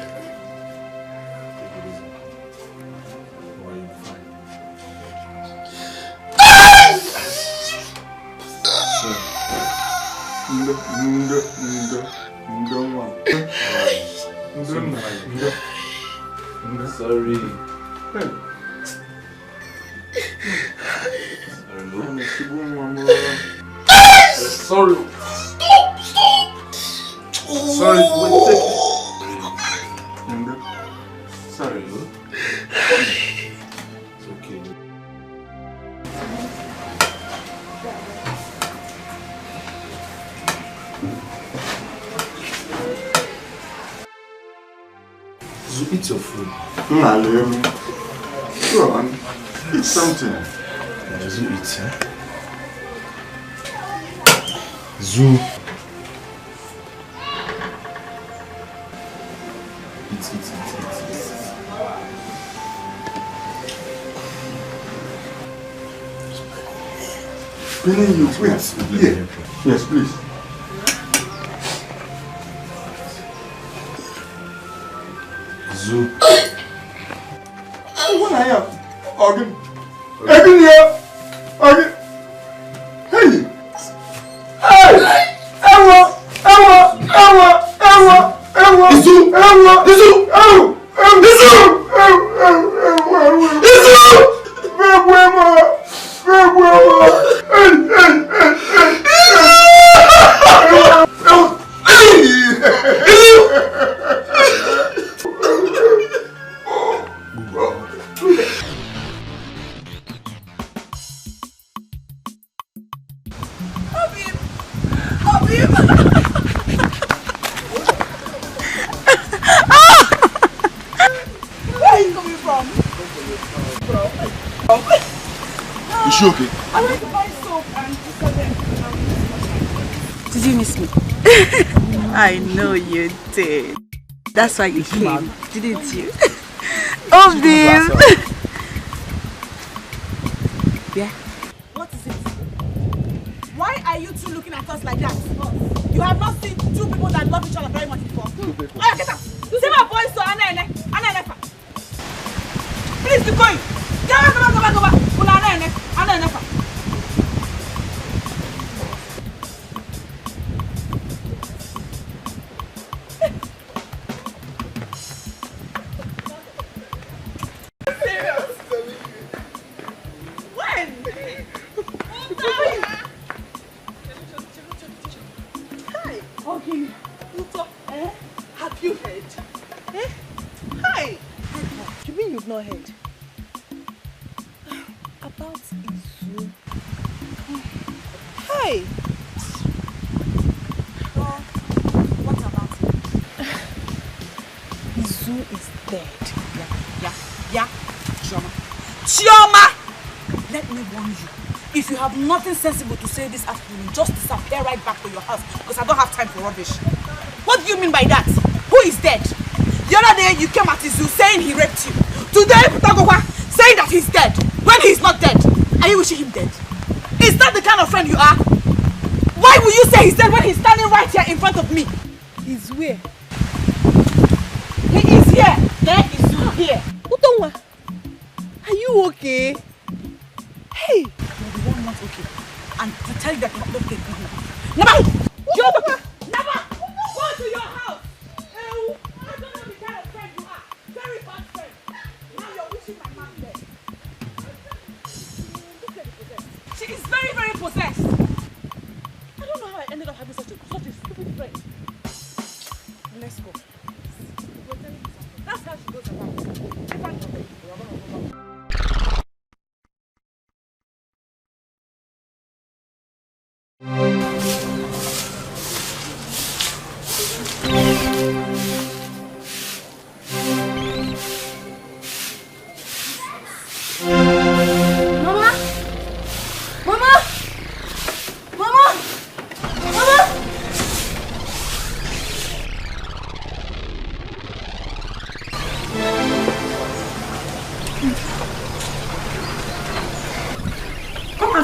Sorry. Sorry. Sorry, wait, take it. Sorry. It's okay. Zoo, eat your food. Go on, eat something. Zoo, eat, huh? Zoo. Penny, you wait. Here. Yes, please. Zoo. What are you? Again. Again here. Again. Hey. Hey. Ewa. Ewa. Ewa. Ewa. Ewa. Isu. Ewa. Isu. Ewa. Isu. Is she okay? I went to buy soap and did you miss me? I know you did. That's why you came, didn't you? Oh, babe! Yeah? What is it? Why are you two looking at us like that? You have not seen two people that love each other very much before. Oh, get up! See my voice, so Anna. Please keep going! Go back! Anna. Okay. Have you heard? Hi. You mean you've not heard? About Izu. Hi. What about him? Izu is dead. Yeah. Chioma! Let me warn you. If you have nothing sensible to say this afternoon, just disappear right back to your house because I don't have time for rubbish. What do you mean by that? Who is dead? The other day you came at Izu saying he raped you. Today, Putagowa saying that he's dead when he's not dead. Are you wishing him dead? Is that the kind of friend you are? Why will you say he's dead when he's standing right here in front of me? He's where? He is here. There is here. Utonwa, are you okay? Hey, you're the one not okay. And to tell you that you're not okay, Never! Never! Go to your house! I don't know the kind of friend you are. Very bad friend. Now you're wishing my man dead. Look at the possessed. She is very, very possessed. I don't know how I ended up having such a stupid friend. Let's go. That's how she goes about.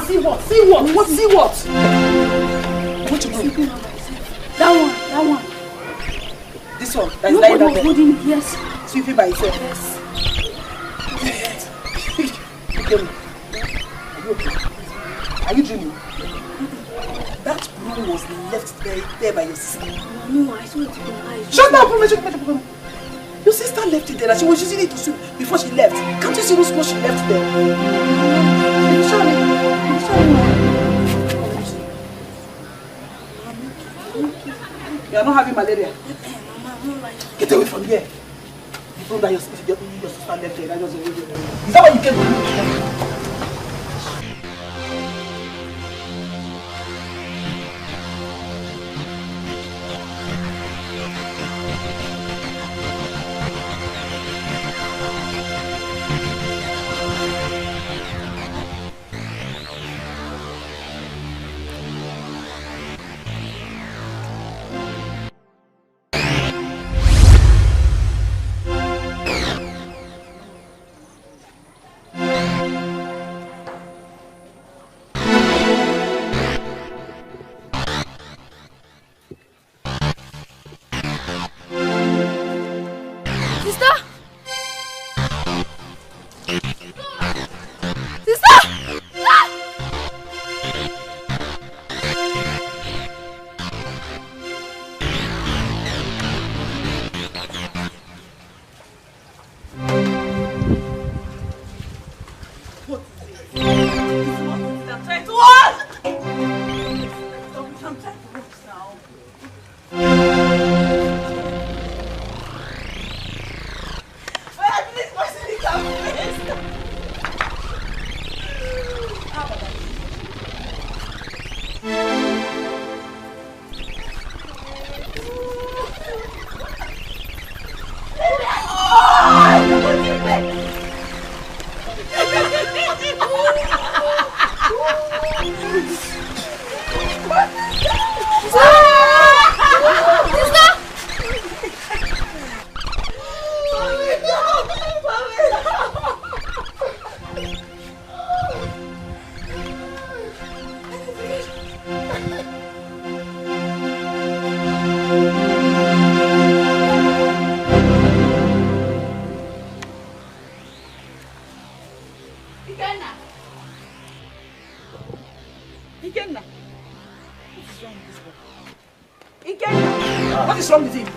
See what? What you do? That one. This one? That is lying down there? Yes. Sweeping by itself? Yes. Are you dreaming? That broom was left there by your sister. No, I saw it with my eyes. Shut up! Your sister left it there and she was using it to sweep before she left. Can't you see what she left there? Show me. You are not having malaria. Get away from here. You know that your sister left here. Is that why you came to me? What is wrong with him?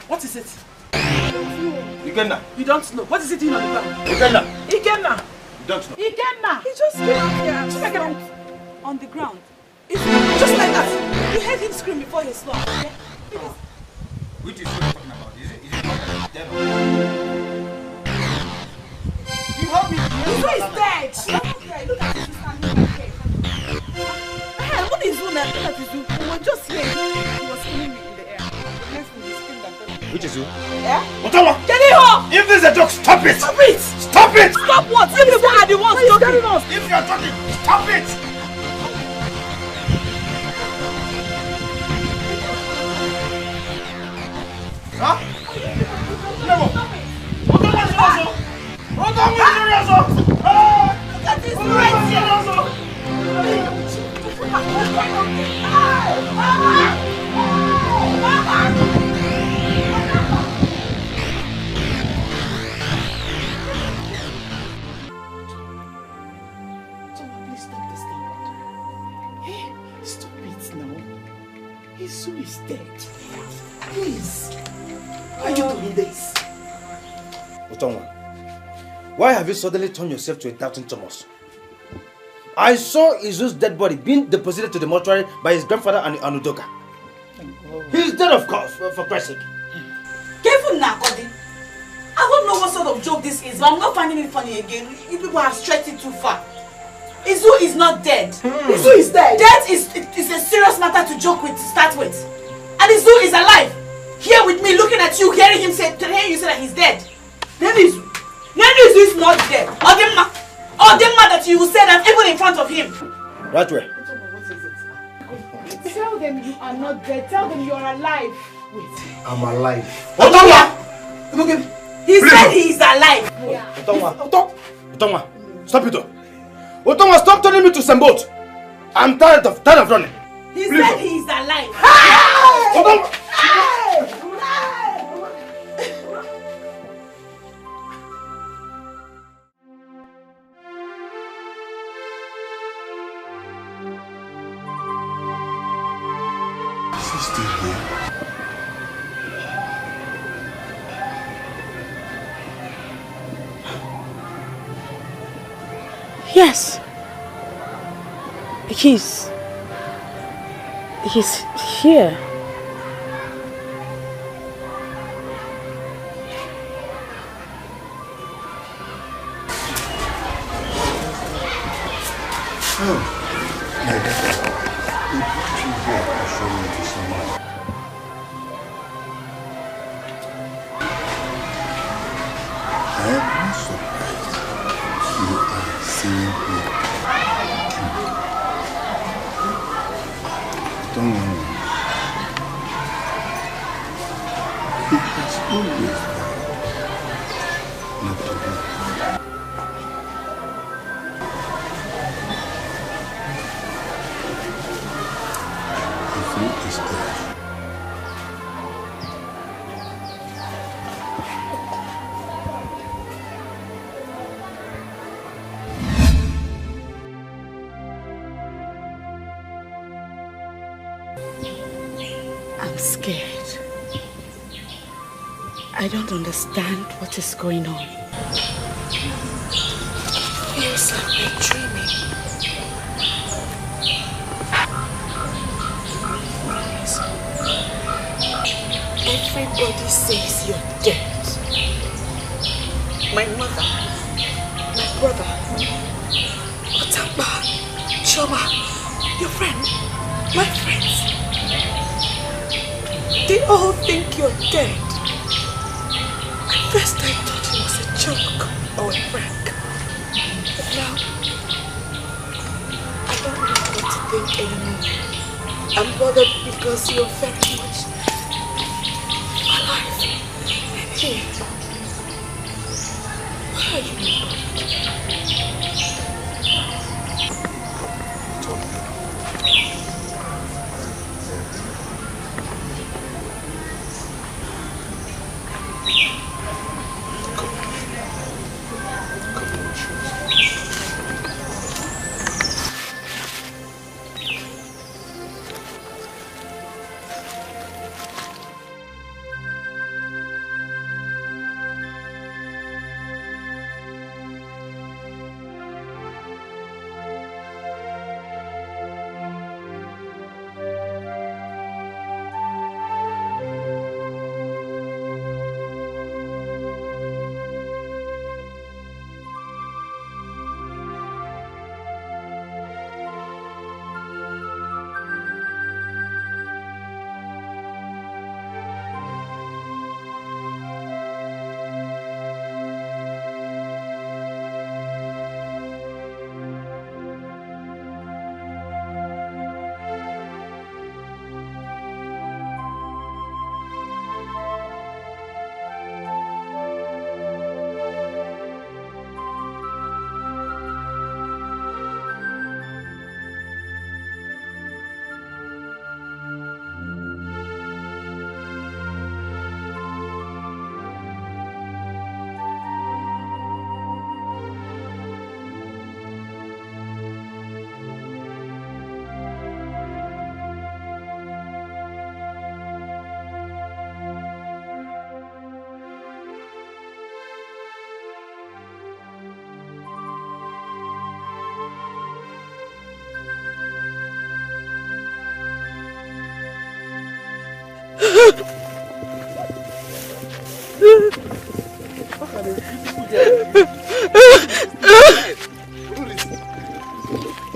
What is it? Ikenna. You don't know. What is it doing on the ground? Ikenna. Ikenna. You don't know. Ikenna. He just came out here. Just like on the ground. It's just like that. You heard him scream before he slapped. Yeah? Which is what you're talking about? Is it not dead? You help me. He's dead. Look at him standing right here. What is doing that? Look at his doing. We were just here. He was screaming in the air. Next thing he screamed and fell. Which is who? Yeah? Otawa! Get it off! If this is a joke, stop it! Stop it! Stop it! Stop what? You people are the ones talking. If you are talking, stop it! Huh? Never. Otawa is also. Otawa is also. Look at this right here. Please stop this now. Hey, stop it now. Isu is dead. Please. Why are you doing this? Otawa, why have you suddenly turned yourself to a doubting Thomas? I saw Izu's dead body being deposited to the mortuary by his grandfather and Anudoka. He's dead, of course, for Christ's sake. Careful now, Cody. I don't know what sort of joke this is, but I'm not finding it funny again. You people have stretched it too far. Izu is not dead. Izu is dead. Death is a serious matter to joke with, to start with. And Izu is alive. Here with me, looking at you, hearing you say that he's dead. Then Izu is not dead. Odemma that you will say that even in front of him. Right way. Tell them you are not dead. Tell them you are alive. Wait. I'm alive. Otonwa! He said he is alive. Otonwa, stop it. Otonwa, stop telling me to send boat. I'm tired of running. He said he is alive. Otonwa! Is he still here? Yes. He's here. Oh, my daughter. He put you here to show me to someone. I am not surprised you are seeing me. Don't worry. He has always vowed not to leave. Is dead. I'm scared. I don't understand what is going on. Feels like we're dreaming. Everybody says you're dead. My mother, my brother, Otamba, Shoma, your friend, my friends. They all think you're dead. At first I thought it was a joke or a prank. But now, I don't know what to think anymore. I'm bothered because you're very much alive and here. Why are you not bothered?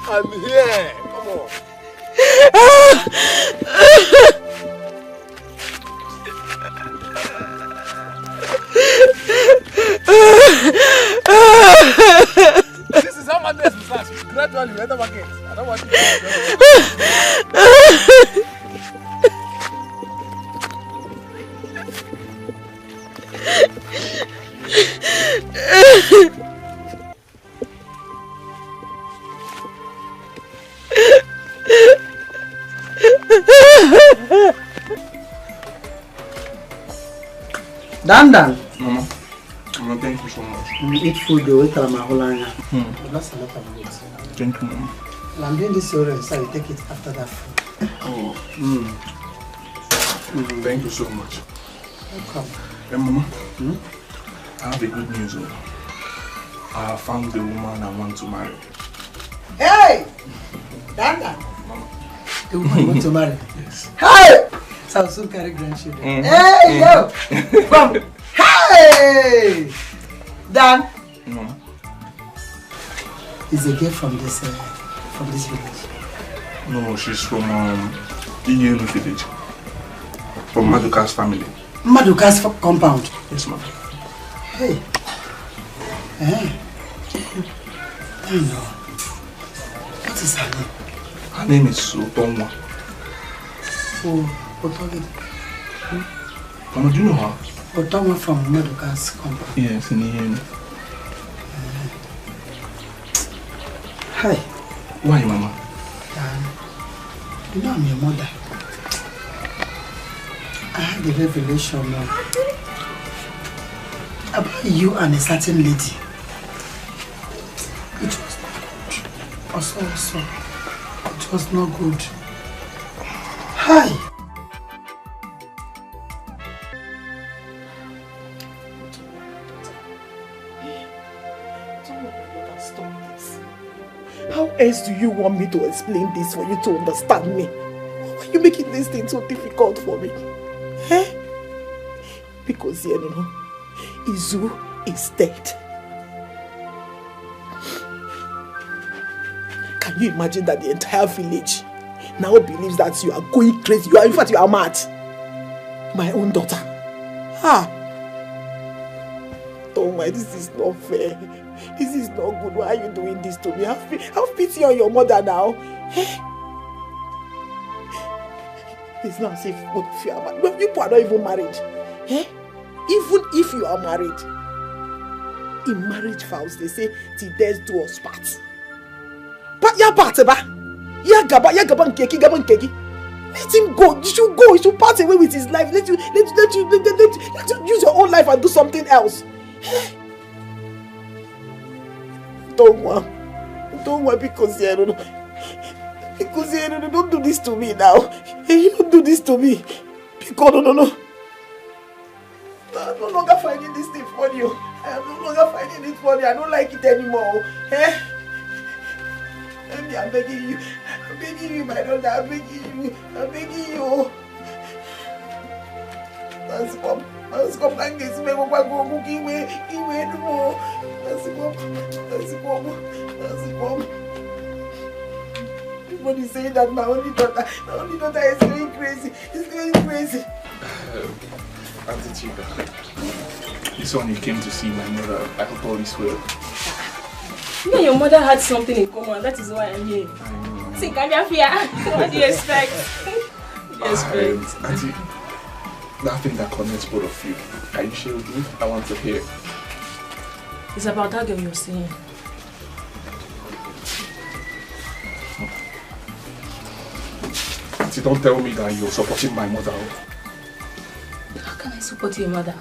I'm here. Come on. This is how my nest starts. Gradually, enter my gates. I don't want you to Dan. Mama, thank you so much. Eat food, though, eat my whole line. That's a lot of meat. Thank you, Mama. I'm doing this orange, so I take it after that food. Oh. Thank you so much. Welcome. Hey, Mama, I have a good news. I found the woman I want to marry. Hey! Dan. The woman you want to marry? Yes. Hey! So I'll soon carry grandchildren. Hey, yo! Come! Hey! Dan! Is a girl from this village? No, she's from Ini Edo village. From Maduka's family. Maduka's compound? Yes, ma'am. Hey. Hey. I know. What is her name? Her name is Otonwa. Oh, Otonwa. Mama, do you know her? Otonwa from Maduka's compound? Yes, in Ini Edo. Hi. Why, Mama? You know I'm your mother. I had a revelation about you and a certain lady. It was not good. Also, it was not good. Hi. How else do you want me to explain this for you to understand me? Why are you making this thing so difficult for me? Eh? Because, you know, Izu is dead. Can you imagine that the entire village now believes that you are going crazy? In fact, you are mad. My own daughter. Oh my, this is not fair. This is not good. Why are you doing this to me? Have pity on your mother now. Eh? It's not as if both of you are married. Well, people are not even married. Eh? Even if you are married, in marriage vows they say till death do us part. But ya part ba, ya gaba nkeki. Let him go. You should go. He should pass away with his life. Let you use your own life and do something else. Eh? Don't worry, because don't do this to me now. You don't do this to me. Because no. I'm no longer finding this thing for you. I am no longer finding it for you. I don't like it anymore. Eh? I'm begging you. I'm begging you, my daughter. I'm begging you. Let's come and get me. Let's go. Everybody saying that my only daughter is going crazy. It's going crazy. Auntie Chica, this one you came to see my mother. I hope all is well. You and your mother had something in common. That is why I'm here. See, what do you expect? Auntie, that thing that connects both of you. Are you sure with me? I want to hear. It's about that girl you're seeing. Auntie, don't tell me that you're supporting my mother. How can I support your mother?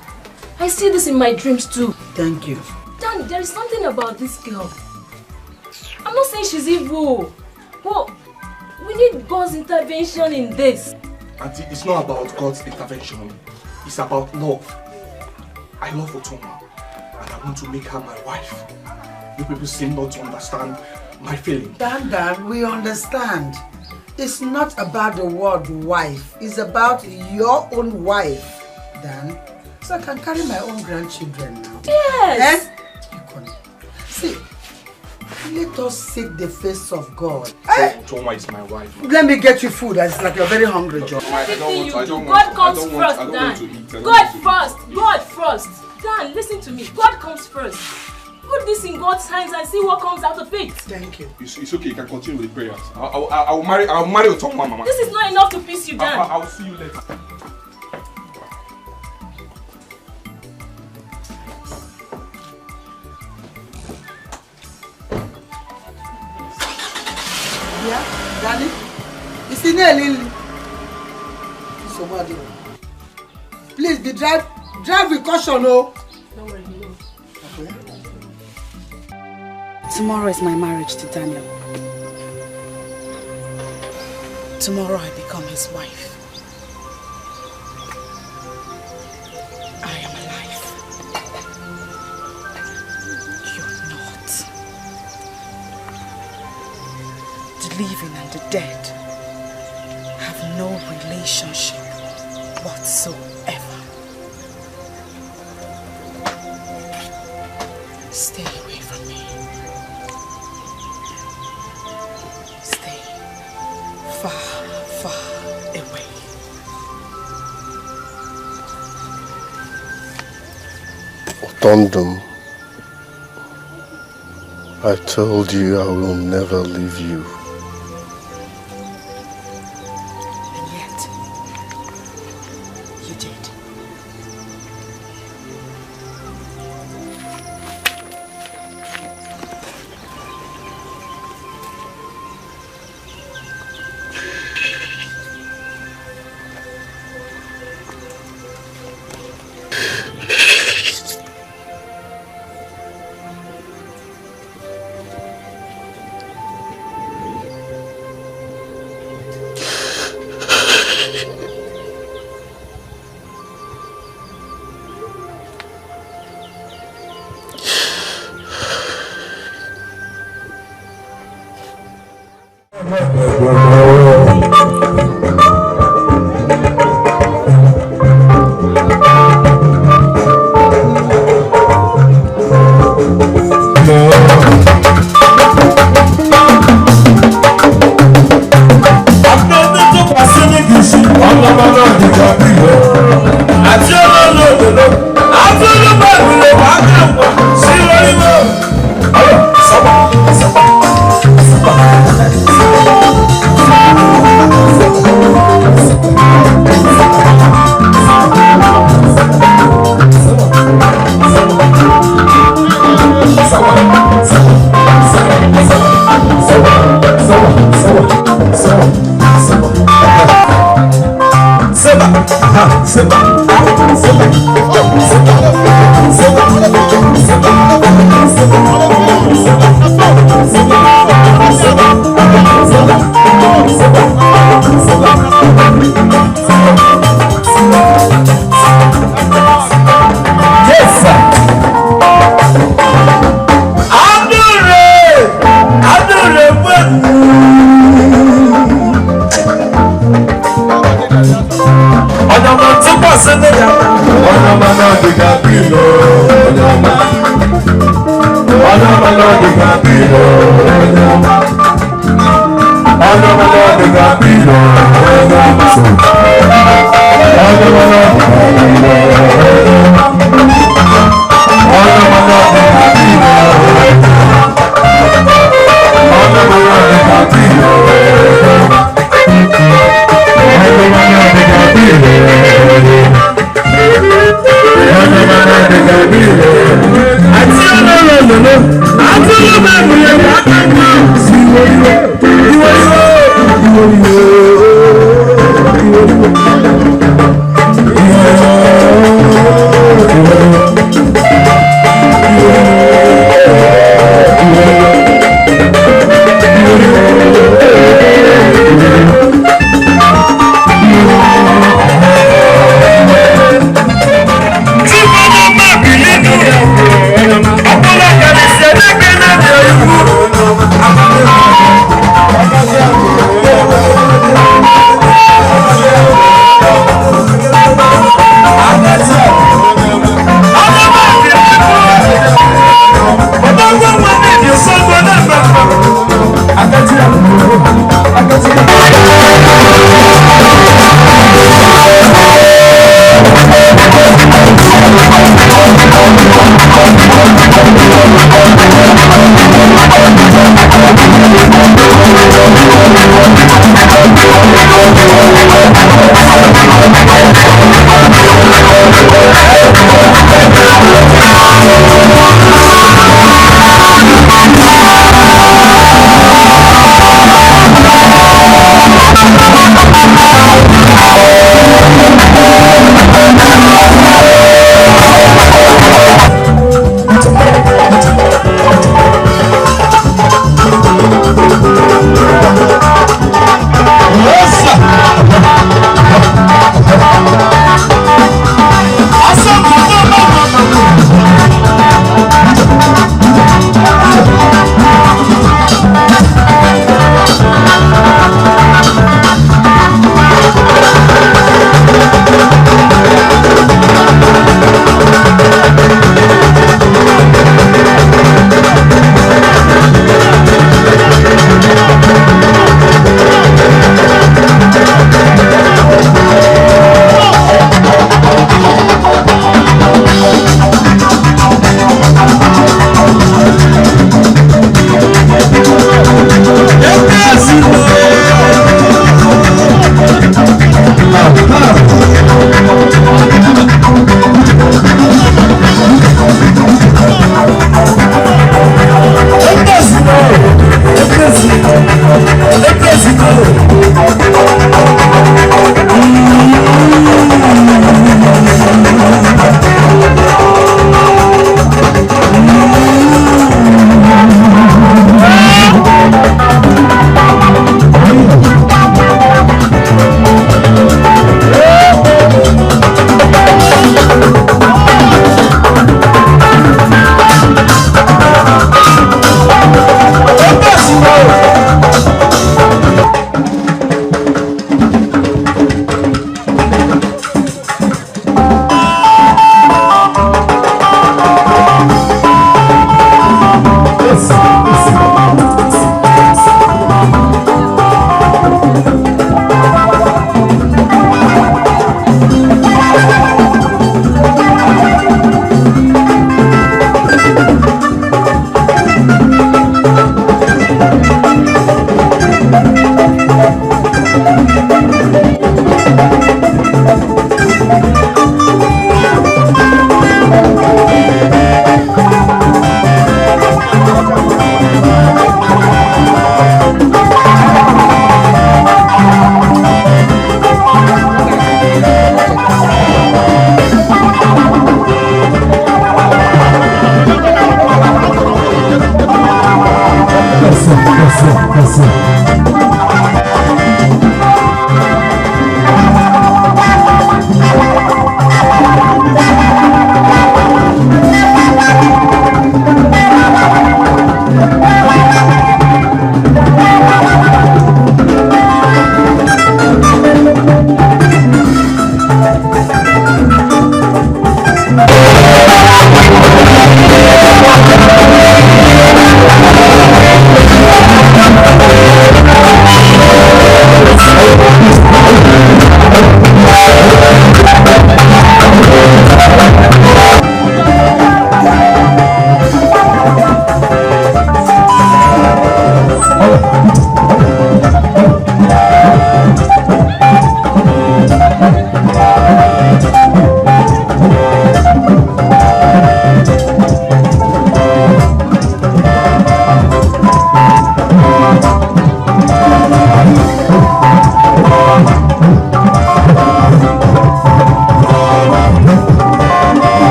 I see this in my dreams too. Thank you. Dan, there is something about this girl. I'm not saying she's evil, but we need God's intervention in this. Auntie, it's not about God's intervention. It's about love. I love Otoma, and I want to make her my wife. You people seem not to understand my feeling. Dan, we understand. It's not about the word wife. It's about your own wife, Dan. So I can carry my own grandchildren now. Yes! See, Let us seek the face of God. Toma is my wife. Let me get you food. It's like you're very hungry, John. God comes first, Dan. God first. God first. Dan, listen to me. God comes first. Put this in God's hands and see what comes out of it. Thank you. It's okay. You can continue with the prayers. I'll marry Otoma, Mama. This is not enough to piece you down. I'll see you later. Yeah, Daddy. You see Lily? Somebody. Please be drive with caution, oh. Don't worry, he knows. Tomorrow is my marriage to Daniel. Tomorrow I become his wife. I am alive. You're not. The living and the dead have no relationship whatsoever. Stay away from me. Stay far, far away. Otondum, I told you I will never leave you. And yet, you did. You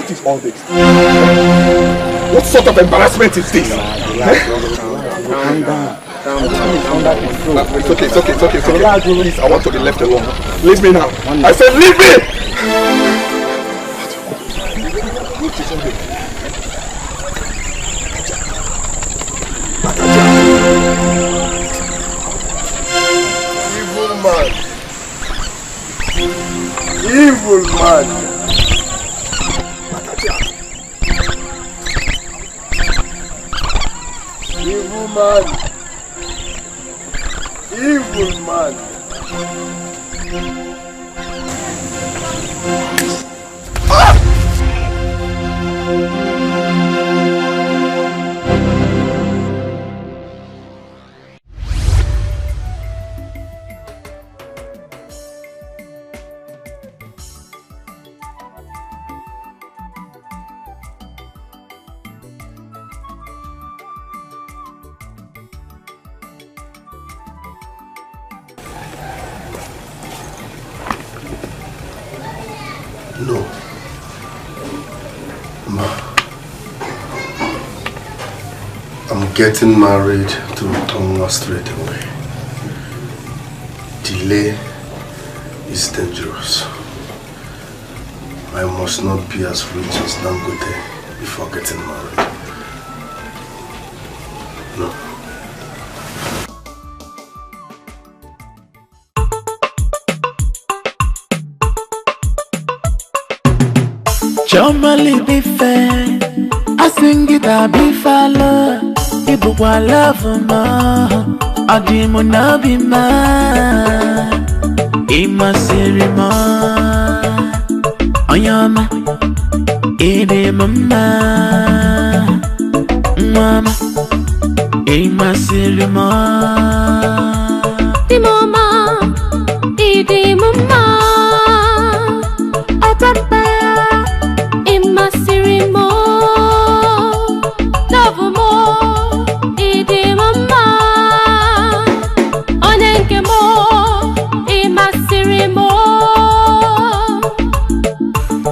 What is all this? What sort of embarrassment is this? Calm down. It's okay. Please, I want to be left alone. Leave me now. I said leave me! Evil man. Evil man. Evil man. No. Ma. I'm getting married to Tonto straight away. Delay is dangerous. I must not be as rich as Dangote before getting married. No. Jomali be fair, I sing it a be follow. Ibu kwa love ma, adimu na be ma. Ima siri ma, oyama, ide mama, mama. Ima siri ma, di mama, ide mama. Atata.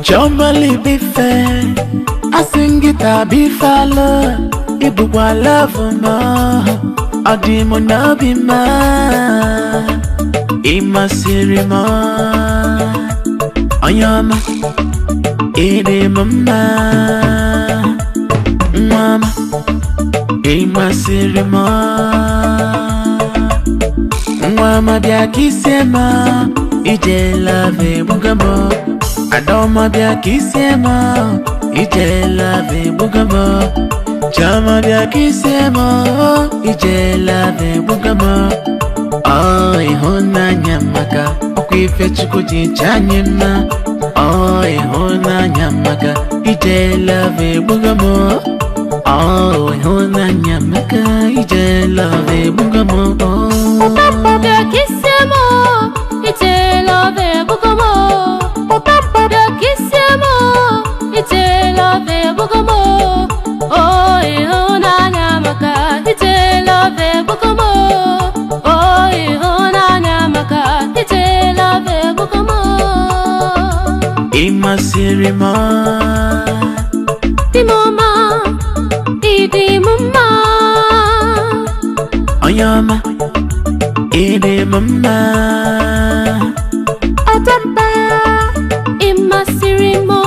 Jomali be fair, I sing it a be follow. Ibu kwa love ma, adimu na be ma. Ima siri ma, oyama, ide mama, mama. Ima siri ma, mama bia kisema, ije love bugamo. Adoma bia kisema, ije love bugamo. Chama bia kisema, ije love bugamo. Oh, ihona nyamaka, okwife chukuji chanyema. Oh, ihona nyamaka, ije love bugamo. Oh, ihona nyamaka, ije love bugamo. Papa bia kisema, ije love bugamo. Oh, ihona nyamaka, ite love bugamo. Oh, ihona nyamaka, ite love bugamo. Ima siri ma, di mama, idi mama. Oyama, ide mama. Atata, ima siri mo.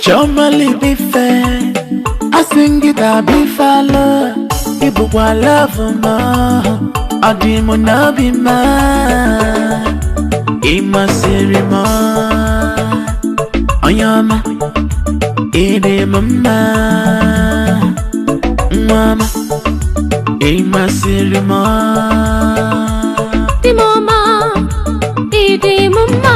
Jomali be fair, I sing it a be follow. Ibu kwa love ma, adimu na be ma. Ima siri ma, oyama, ide mama, mama. Ima siri ma, di mama, ide mama.